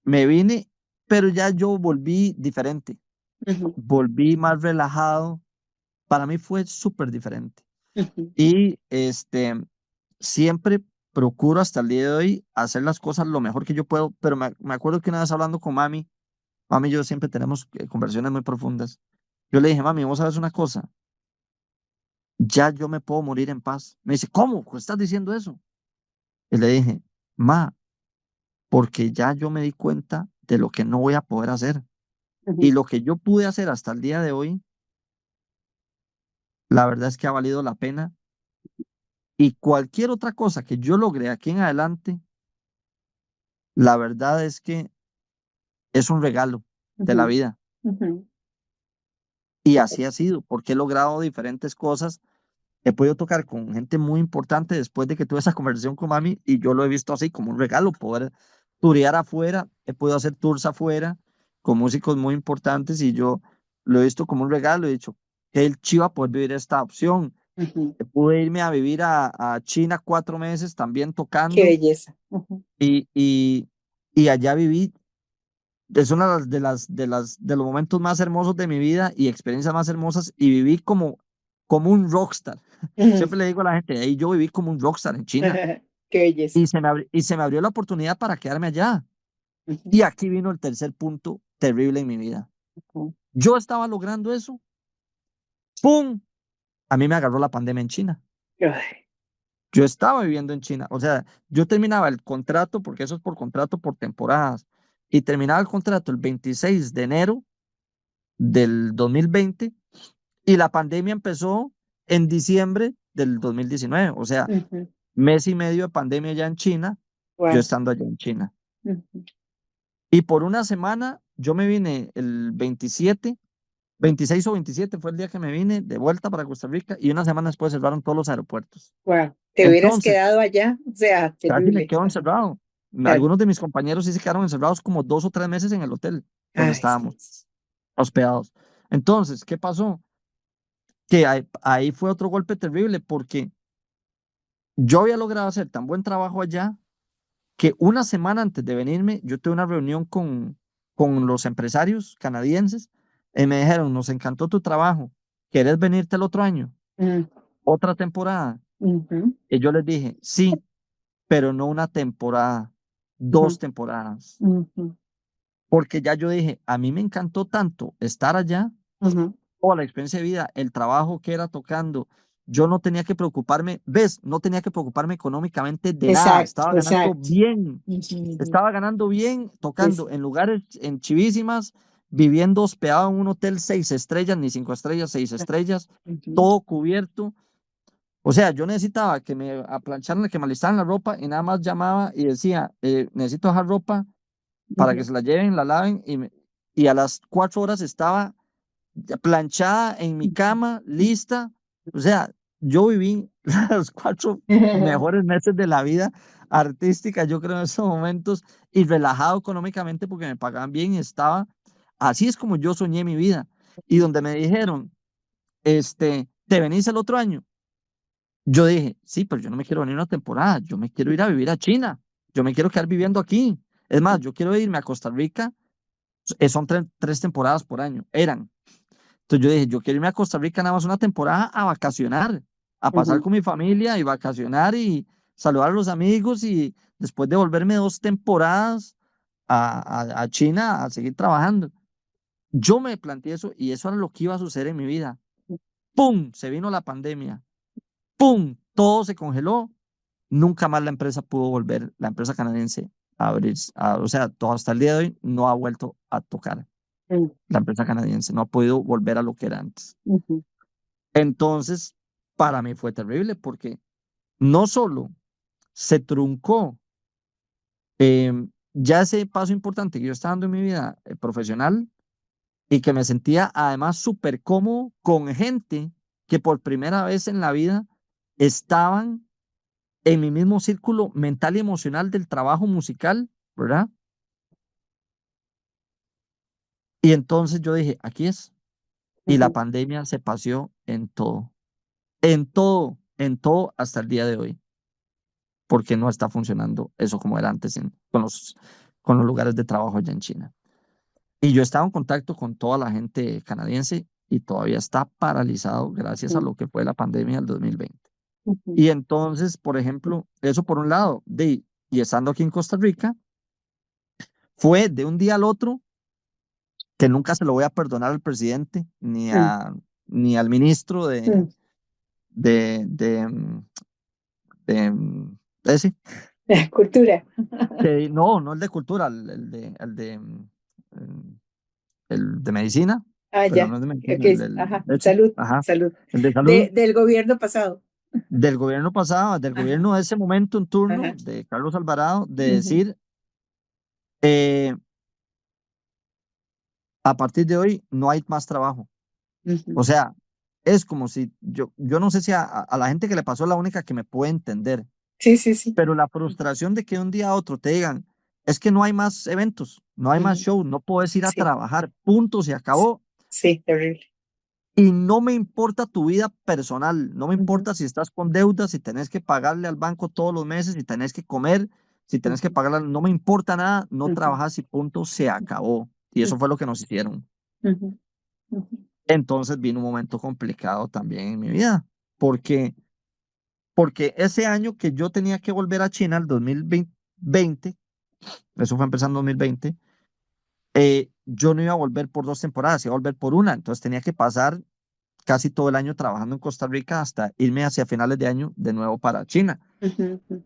me vine, pero ya yo volví diferente, ujú, volví más relajado, para mí fue súper diferente. ujú, Y siempre procuro hasta el día de hoy hacer las cosas lo mejor que yo puedo, pero me acuerdo que una vez hablando con mami y yo siempre tenemos conversaciones muy profundas. Yo le dije, mami, vos sabes una cosa, ya yo me puedo morir en paz. Me dice, ¿cómo? ¿Cómo estás diciendo eso? Y le dije, ma, porque ya yo me di cuenta de lo que no voy a poder hacer. Y ujú, lo que yo pude hacer hasta el día de hoy, la verdad es que ha valido la pena. Y cualquier otra cosa que yo logre aquí en adelante, la verdad es que es un regalo de la ujú, vida. ujú. Y así ha sido, porque he logrado diferentes cosas. He podido tocar con gente muy importante después de que tuve esa conversación con mami y yo lo he visto así como un regalo, poder turear afuera. He podido hacer tours afuera con músicos muy importantes y yo lo he visto como un regalo. He dicho, qué chiva poder vivir esta opción. Ujú. Pude irme a vivir a China 4 meses también Qué tocando belleza. Ujú. y, y, y allá viví. Es una de los momentos más hermosos de mi vida y experiencias más hermosas y viví como un rockstar. Ujú. Siempre le digo a la gente, ahí yo viví como un rockstar en China Qué belleza. y se me abrió la oportunidad para quedarme allá. Ujú, Y aquí vino el tercer punto terrible en mi vida. ujú. Yo estaba logrando eso, ¡pum! A mí me agarró la pandemia en China. Ay, Yo estaba viviendo en China, o sea, yo terminaba el contrato, porque eso es por contrato por temporadas, y terminaba el contrato el 26 de enero del 2020 y la pandemia empezó en diciembre del 2019, o sea, ujú. mes y medio de pandemia ya en China, yo Wow. estando allá en China. Ujú. Y por una semana, yo me vine el 27, 26 o 27 fue el día que me vine de vuelta para Costa Rica y una semana después cerraron todos los aeropuertos. Wow. ¿Te hubieras Entonces, quedado allá? O sea, casi me terrible. quedo Ajá. encerrado. Claro. Algunos de mis compañeros sí se quedaron encerrados como 2 o 3 meses en el hotel donde Ay, estábamos sí. hospedados. Entonces, ¿qué pasó? Que ahí fue otro golpe terrible porque yo había logrado hacer tan buen trabajo allá que una semana antes de venirme, yo tuve una reunión con los empresarios canadienses y me dijeron, nos encantó tu trabajo, ¿quieres venirte el otro año? Mm, ¿Otra temporada? ujú, Y yo les dije, sí, pero no una temporada, ujú, 2 temporadas. ujú, Porque ya yo dije, a mí me encantó tanto estar allá, ujú. o la experiencia de vida, el trabajo que era tocando. Yo no tenía que preocuparme, ¿ves? No tenía que preocuparme económicamente de nada. Exacto, Estaba ganando exacto. bien. Ujú, ujú. Estaba ganando bien tocando Eso. en lugares en chivísimas, viviendo hospedado en un hotel 6 estrellas, ni 5 estrellas, 6 estrellas, Ujú, todo cubierto. O sea, yo necesitaba que me aplancharan, que me alistaran la ropa y nada más llamaba y decía, necesito dejar ropa para que ujú, se la lleven, la laven y a las 4 horas estaba ya planchada en mi cama, lista. O sea, yo viví los 4 mejores meses de la vida artística, yo creo, en esos momentos, y relajado económicamente porque me pagaban bien y estaba. Así es como yo soñé mi vida. Y donde me dijeron, ¿te venís el otro año? Yo dije, sí, pero yo no me quiero venir una temporada, yo me quiero ir a vivir a China, yo me quiero quedar viviendo aquí. Es más, yo quiero irme a Costa Rica, son 3 temporadas por año, eran. Entonces yo dije, yo quiero irme a Costa Rica nada más una temporada a vacacionar, a pasar ujú, con mi familia y vacacionar y saludar a los amigos y después de volverme 2 temporadas a China a seguir trabajando. Yo me planteé eso y eso era lo que iba a suceder en mi vida. ¡Pum! Se vino la pandemia. ¡Pum! Todo se congeló. Nunca más la empresa pudo volver, la empresa canadiense, a abrir. O sea, todo hasta el día de hoy no ha vuelto a tocar. ujú, La empresa canadiense no ha podido volver a lo que era antes. ujú, Entonces, para mí fue terrible porque no solo se truncó ya ese paso importante que yo estaba dando en mi vida profesional y que me sentía además súper cómodo con gente que por primera vez en la vida estaban en mi mismo círculo mental y emocional del trabajo musical. ¿verdad? Y entonces yo dije, aquí es. Y la Ujú, pandemia se paseó en todo hasta el día de hoy, porque no está funcionando eso como era antes con los lugares de trabajo allá en China. Y yo estaba en contacto con toda la gente canadiense y todavía está paralizado gracias a ujú, lo que fue la pandemia del 2020. ujú, Y entonces, por ejemplo, eso por un lado, y estando aquí en Costa Rica, fue de un día al otro que nunca se lo voy a perdonar al presidente ujú, ni al ministro ujú. de, de, mm, ese, Cultura. no el de cultura, mm, el de medicina, Ah, pero ya. no es de medicina, Ok, ajá. ese, Salud, ajá, salud. el de salud Del gobierno pasado. del gobierno pasado, del Ajá, gobierno de ese momento en turno, ajá. de Carlos Alvarado, de Ujú, decir, eh, a partir de hoy no hay más trabajo. O ujú. sea, es como si yo no sé si a la gente que le pasó es la única que me puede entender, Sí, sí, sí. pero la frustración de que de un día a otro te digan, es que no hay más eventos, no hay más Ujú. show, no puedes ir a Sí, trabajar, punto, se sí, acabó. sí, terrible. Y no me importa tu vida personal, no me Ujú, importa si estás con deudas, si tenés que pagarle al banco todos los meses, si tenés que comer, si tenés que ujú, pagarle, no me importa nada, no ujú, trabajas y punto, se acabó. Y eso fue lo que nos hicieron. ujú, ujú, Entonces vino un momento complicado también en mi vida, porque, porque ese año que yo tenía que volver a China, el 2020, eso fue empezando en 2020, yo no iba a volver por 2 temporadas, iba a volver por una, entonces tenía que pasar casi todo el año trabajando en Costa Rica hasta irme hacia finales de año de nuevo para China. ujú, ujú,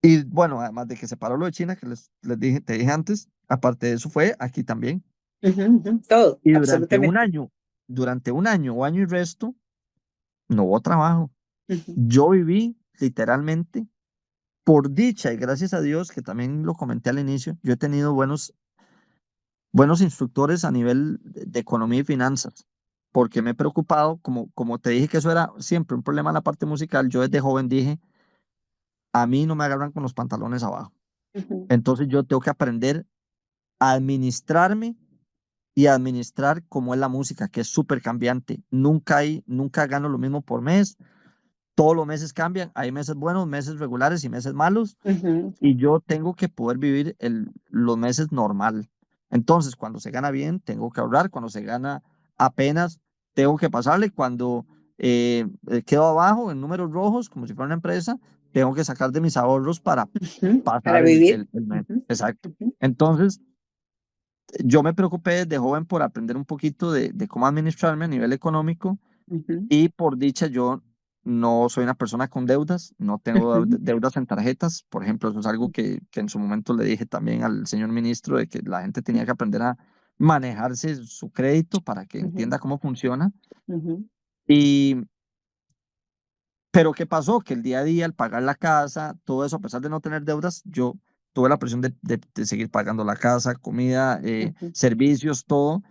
Y bueno, además de que se paró lo de China, que les dije, te dije antes, aparte de eso fue aquí también. ujú, ujú. Todo, Y absolutamente. durante un año o año y resto, no hubo trabajo. Ujú, Yo viví literalmente, por dicha y gracias a Dios, que también lo comenté al inicio, yo he tenido buenos instructores a nivel de economía y finanzas, porque me he preocupado, como te dije que eso era siempre un problema en la parte musical, yo desde joven dije, a mí no me agarran con los pantalones abajo. ujú, Entonces yo tengo que aprender a administrarme y a administrar como es la música, que es súper cambiante. Nunca gano lo mismo por mes. Todos los meses cambian. Hay meses buenos, meses regulares y meses malos. ujú, Y yo tengo que poder vivir los meses normal. Entonces, cuando se gana bien, tengo que ahorrar. Cuando se gana apenas, tengo que pasarle. Cuando quedo abajo en números rojos, como si fuera una empresa, tengo que sacar de mis ahorros para ujú. Para pasar vivir. el mes. Ujú, Exacto. ujú, Entonces, yo me preocupé desde joven por aprender un poquito de cómo administrarme a nivel económico ujú, y por dicha yo no soy una persona con deudas, no tengo ujú, deudas en tarjetas. Por ejemplo, eso es algo que en su momento le dije también al señor ministro de que la gente tenía que aprender a manejarse su crédito para que ujú, entienda cómo funciona. ujú, Y, pero ¿qué pasó? Que el día a día, al pagar la casa, todo eso, a pesar de no tener deudas, yo tuve la presión de seguir pagando la casa, comida, ujú, servicios, todo,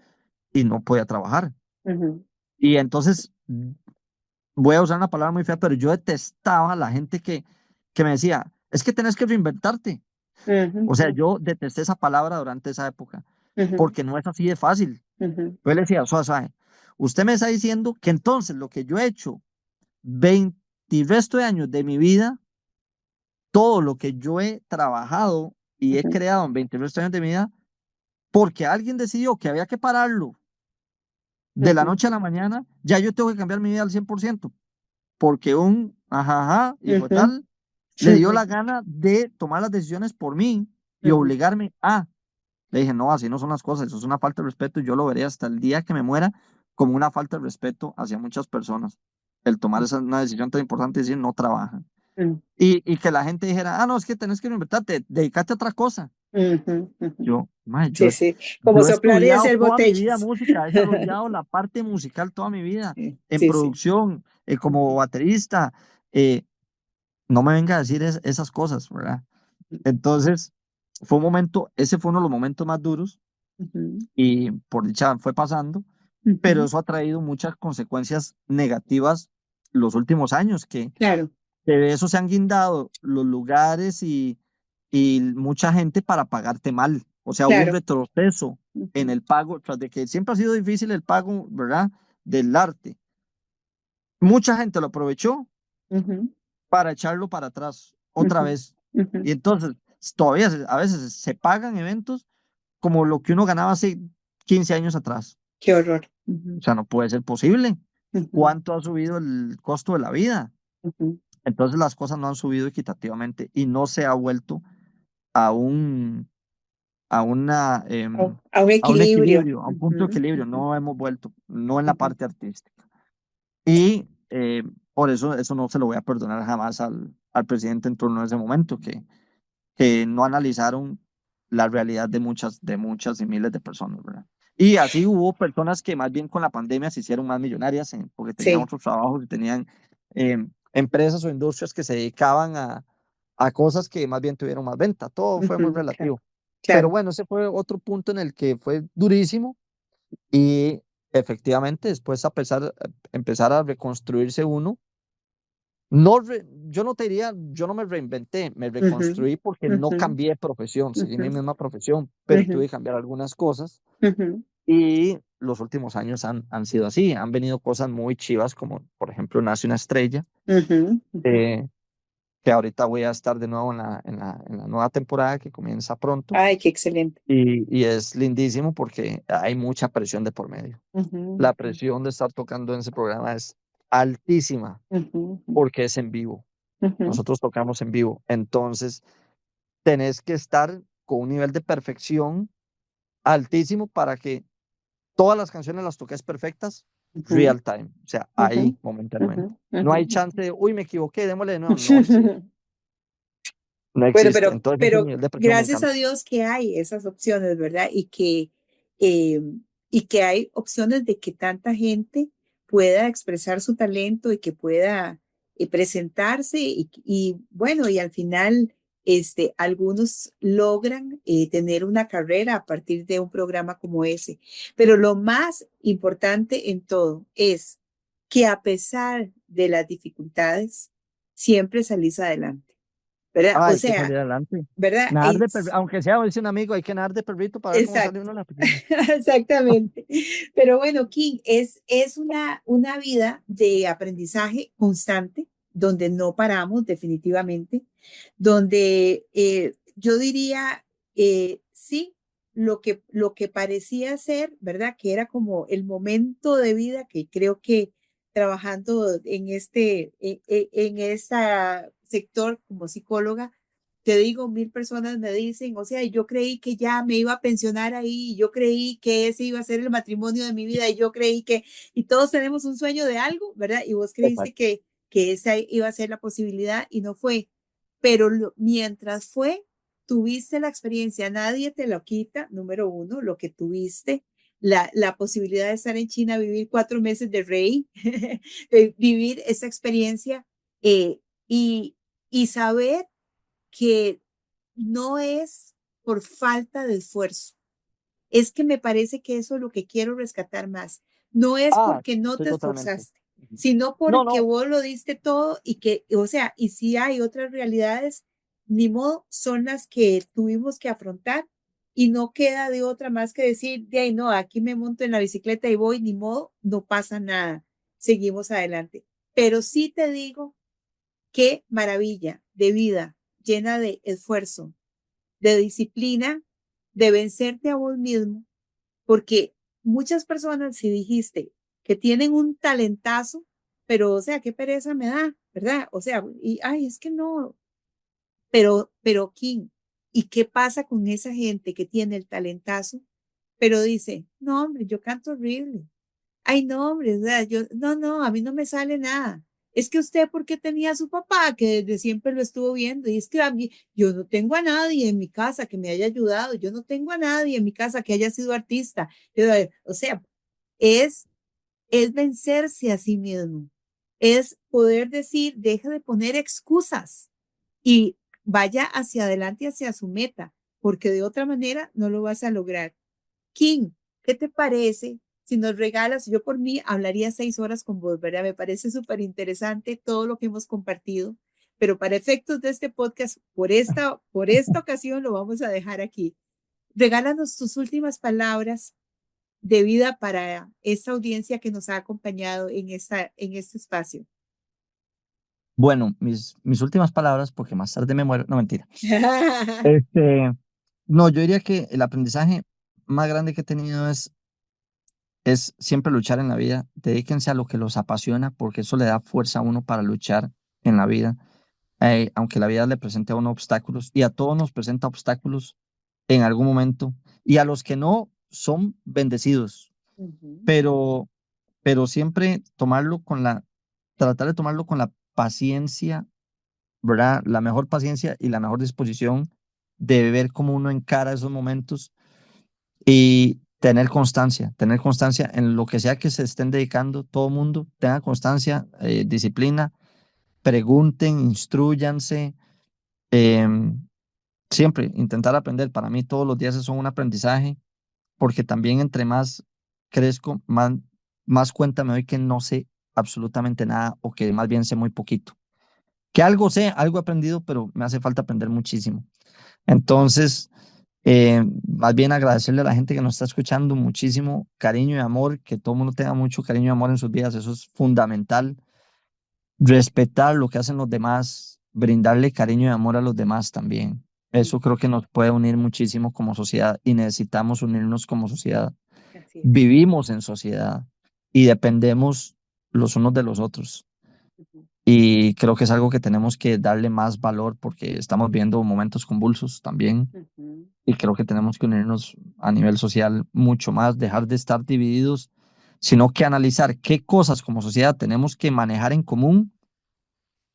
y no podía trabajar. ujú, Y entonces, voy a usar una palabra muy fea, pero yo detestaba a la gente que me decía, es que tenés que reinventarte. ujú, O sea, yo detesté esa palabra durante esa época, ujú, porque no es así de fácil. ujú, Yo le decía, suave, suave, usted me está diciendo que entonces lo que yo he hecho 20 y resto de años de mi vida, todo lo que yo he trabajado y he ujú, creado en 20 y resto de años de mi vida, porque alguien decidió que había que pararlo de la ujú, noche a la mañana, ya yo tengo que cambiar mi vida al 100% porque un ajaja, hijo de ujú, tal, le dio ujú, la gana de tomar las decisiones por mí y ujú, obligarme a. Le dije, no, así no son las cosas, eso es una falta de respeto y yo lo veré hasta el día que me muera como una falta de respeto hacia muchas personas. El tomar una decisión tan importante y decir, no trabajan. ujú, Y que la gente dijera, no, es que tenés que reinventarte, dedícate a otra cosa. ujú, ujú. Yo, "Mae, Sí, sí. Como yo he soplar y estudiado hacer toda mi vida botellas. música, he desarrollado la parte musical toda mi vida, Sí, en sí, sí. producción, como Ujú, baterista. eh, no me venga a decir esas cosas, ¿verdad? Entonces, ese fue uno de los momentos más duros ujú, y por dicha fue pasando, pero ujú. eso ha traído muchas consecuencias negativas los últimos años, Claro. que de eso se han guindado los lugares y mucha gente para pagarte mal. O sea, hubo un claro. retroceso en Ujú, el pago, tras de que siempre ha sido difícil el pago, ¿verdad? Del arte. Mucha gente lo aprovechó ujú, para echarlo para atrás otra ujú, vez. ujú. Y entonces, todavía a veces se pagan eventos como lo que uno ganaba hace 15 años atrás. Qué horror. O Ujú, sea, no puede ser posible. ujú, ¿Cuánto ha subido el costo de la vida? ujú. Entonces las cosas no han subido equitativamente y no se ha vuelto a un, a una, A un a un equilibrio. equilibrio, a un punto de Ujú, equilibrio. ujú, No hemos vuelto, no en la ujú. parte artística. Y por eso no se lo voy a perdonar jamás al presidente en turno en ese momento, que no analizaron la realidad de muchas y miles de personas, ¿verdad? Y así hubo personas que más bien con la pandemia se hicieron más millonarias porque tenían Sí. otros trabajos y tenían empresas o industrias que se dedicaban a cosas que más bien tuvieron más venta. Todo fue muy Ujú, claro. relativo. Pero Claro. bueno, ese fue otro punto en el que fue durísimo y efectivamente después empezar a reconstruirse uno. No, yo no te diría, yo no me reinventé, me Ujú, reconstruí porque no ujú, cambié de profesión, seguí mi ujú, misma profesión, pero tuve ujú, que cambiar algunas cosas ujú, y los últimos años han sido así, han venido cosas muy chivas como por ejemplo Nace una estrella, ujú, ujú. eh, que ahorita voy a estar de nuevo en la nueva temporada que comienza pronto Ay, qué excelente. y es lindísimo porque hay mucha presión de por medio. Ujú, La presión de estar tocando en ese programa es altísima ujú, ujú, porque es en vivo. ujú, Nosotros tocamos en vivo. Entonces, tenés que estar con un nivel de perfección altísimo para que todas las canciones las toques perfectas, ujú, real time, o sea, ujú, ahí ujú, momentáneamente. No ujú, hay chance ujú. de, uy, me equivoqué, démosle de nuevo. No existe, no Bueno, existe. Entonces, ese pero nivel de presión me gracias a encanta. Dios que hay esas opciones, ¿verdad? Eh, y que hay opciones de que tanta gente pueda expresar su talento y que pueda presentarse y bueno, y al final algunos logran tener una carrera a partir de un programa como ese. Pero lo más importante en todo es que a pesar de las dificultades, siempre salís adelante. ¿Verdad? Ah, O hay que sea, salir adelante. ¿verdad? Nadar de perrito, aunque sea, dice un amigo, hay que nadar de perrito para ver cómo sale Exacto, uno en la piscina. exactamente. Pero bueno, King, es una vida de aprendizaje constante, donde no paramos definitivamente, donde yo diría, sí, lo que parecía ser, ¿verdad? Que era como el momento de vida que creo que trabajando en este sector como psicóloga, te digo, 1000 personas me dicen, o sea, yo creí que ya me iba a pensionar ahí, yo creí que ese iba a ser el matrimonio de mi vida, y yo creí que, y todos tenemos un sueño de algo, ¿verdad? Y vos creíste Exacto. que esa iba a ser la posibilidad y no fue. Pero mientras fue, tuviste la experiencia, nadie te lo quita, número uno, lo que tuviste, la posibilidad de estar en China, vivir 4 meses de rey, vivir esa experiencia eh, y, y saber que no es por falta de esfuerzo. Es que me parece que eso es lo que quiero rescatar más. No es Ah, porque no estoy te totalmente. esforzaste, sino No, porque no, vos lo diste todo y que, o sea, y si hay otras realidades, ni modo, son las que tuvimos que afrontar y no queda de otra más que decir, de ahí no, aquí me monto en la bicicleta y voy, ni modo, no pasa nada, seguimos adelante. Pero sí te digo, qué maravilla de vida llena de esfuerzo, de disciplina, de vencerte a vos mismo, porque muchas personas, si dijiste que tienen un talentazo, pero o sea, qué pereza me da, ¿verdad? O sea, y ay, es que no, pero King, ¿y qué pasa con esa gente que tiene el talentazo, pero dice, no, hombre, yo canto horrible? Ay, no, hombre, o sea, no, a mí no me sale nada. Es que usted, ¿por qué tenía a su papá que desde siempre lo estuvo viendo? Y es que a mí, yo no tengo a nadie en mi casa que me haya ayudado, yo no tengo a nadie en mi casa que haya sido artista. O sea, es, es vencerse a sí mismo, es poder decir, deja de poner excusas y vaya hacia adelante, hacia su meta, porque de otra manera no lo vas a lograr. King, ¿qué te parece si nos regalas? Yo por mí hablaría 6 horas con vos, ¿verdad? Me parece súper interesante todo lo que hemos compartido, pero para efectos de este podcast, por esta ocasión lo vamos a dejar aquí. Regálanos tus últimas palabras de vida para esta audiencia que nos ha acompañado en este espacio. Bueno, mis últimas palabras, porque más tarde me muero, no mentira. Este, no, yo diría que el aprendizaje más grande que he tenido es siempre luchar en la vida. Dedíquense a lo que los apasiona, porque eso le da fuerza a uno para luchar en la vida. Aunque la vida le presente a uno obstáculos, y a todos nos presenta obstáculos en algún momento, y a los que no son bendecidos, pero, pero siempre tratar de tomarlo con la paciencia, ¿verdad? La mejor paciencia y la mejor disposición de ver cómo uno encara esos momentos y tener constancia en lo que sea que se estén dedicando, todo mundo, tenga constancia, disciplina, pregunten, instruyanse, em, siempre intentar aprender. Para mí todos los días son un aprendizaje, porque también entre más crezco, más cuenta me doy que no sé absolutamente nada o que más bien sé muy poquito. Que algo sé, algo he aprendido, pero me hace falta aprender muchísimo. Entonces, más bien agradecerle a la gente que nos está escuchando muchísimo cariño y amor, que todo el mundo tenga mucho cariño y amor en sus vidas, eso es fundamental. Respetar lo que hacen los demás, brindarle cariño y amor a los demás también. Eso creo que nos puede unir muchísimo como sociedad y necesitamos unirnos como sociedad. Así es. Vivimos en sociedad y dependemos los unos de los otros. Ujú, Y creo que es algo que tenemos que darle más valor porque estamos viendo momentos convulsos también. ujú, Y creo que tenemos que unirnos a nivel social mucho más, dejar de estar divididos, sino que analizar qué cosas como sociedad tenemos que manejar en común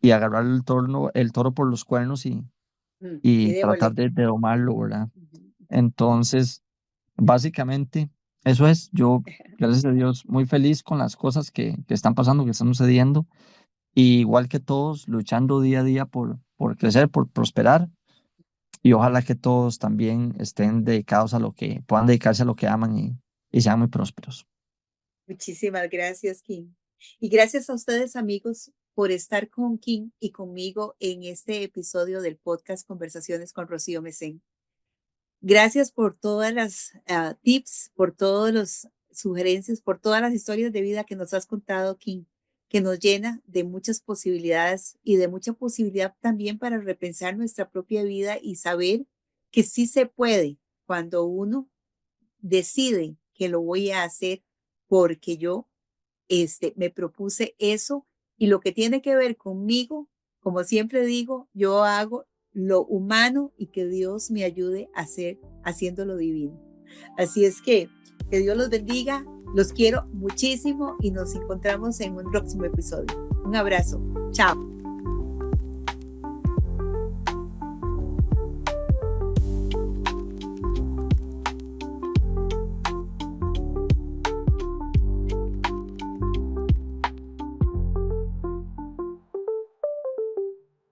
y agarrar el toro por los cuernos y y tratar démosle. de domarlo, ¿verdad? Ujú, ujú. Entonces, básicamente, eso es. Yo, gracias a Dios, muy feliz con las cosas que están pasando, que están sucediendo. Y igual que todos, luchando día a día por crecer, por prosperar. Y ojalá que todos también estén dedicados a lo que, puedan dedicarse a lo que aman y sean muy prósperos. Muchísimas gracias, Kim. Y gracias a ustedes, amigos, por estar con Kim y conmigo en este episodio del podcast Conversaciones con Rocío Mesén. Gracias por todas las tips, por todas las sugerencias, por todas las historias de vida que nos has contado, Kim, que nos llena de muchas posibilidades y de mucha posibilidad también para repensar nuestra propia vida y saber que sí se puede cuando uno decide que lo voy a hacer porque yo me propuse eso y lo que tiene que ver conmigo, como siempre digo, yo hago lo humano y que Dios me ayude a hacer haciendo lo divino. Así es que Dios los bendiga, los quiero muchísimo y nos encontramos en un próximo episodio. Un abrazo, chao.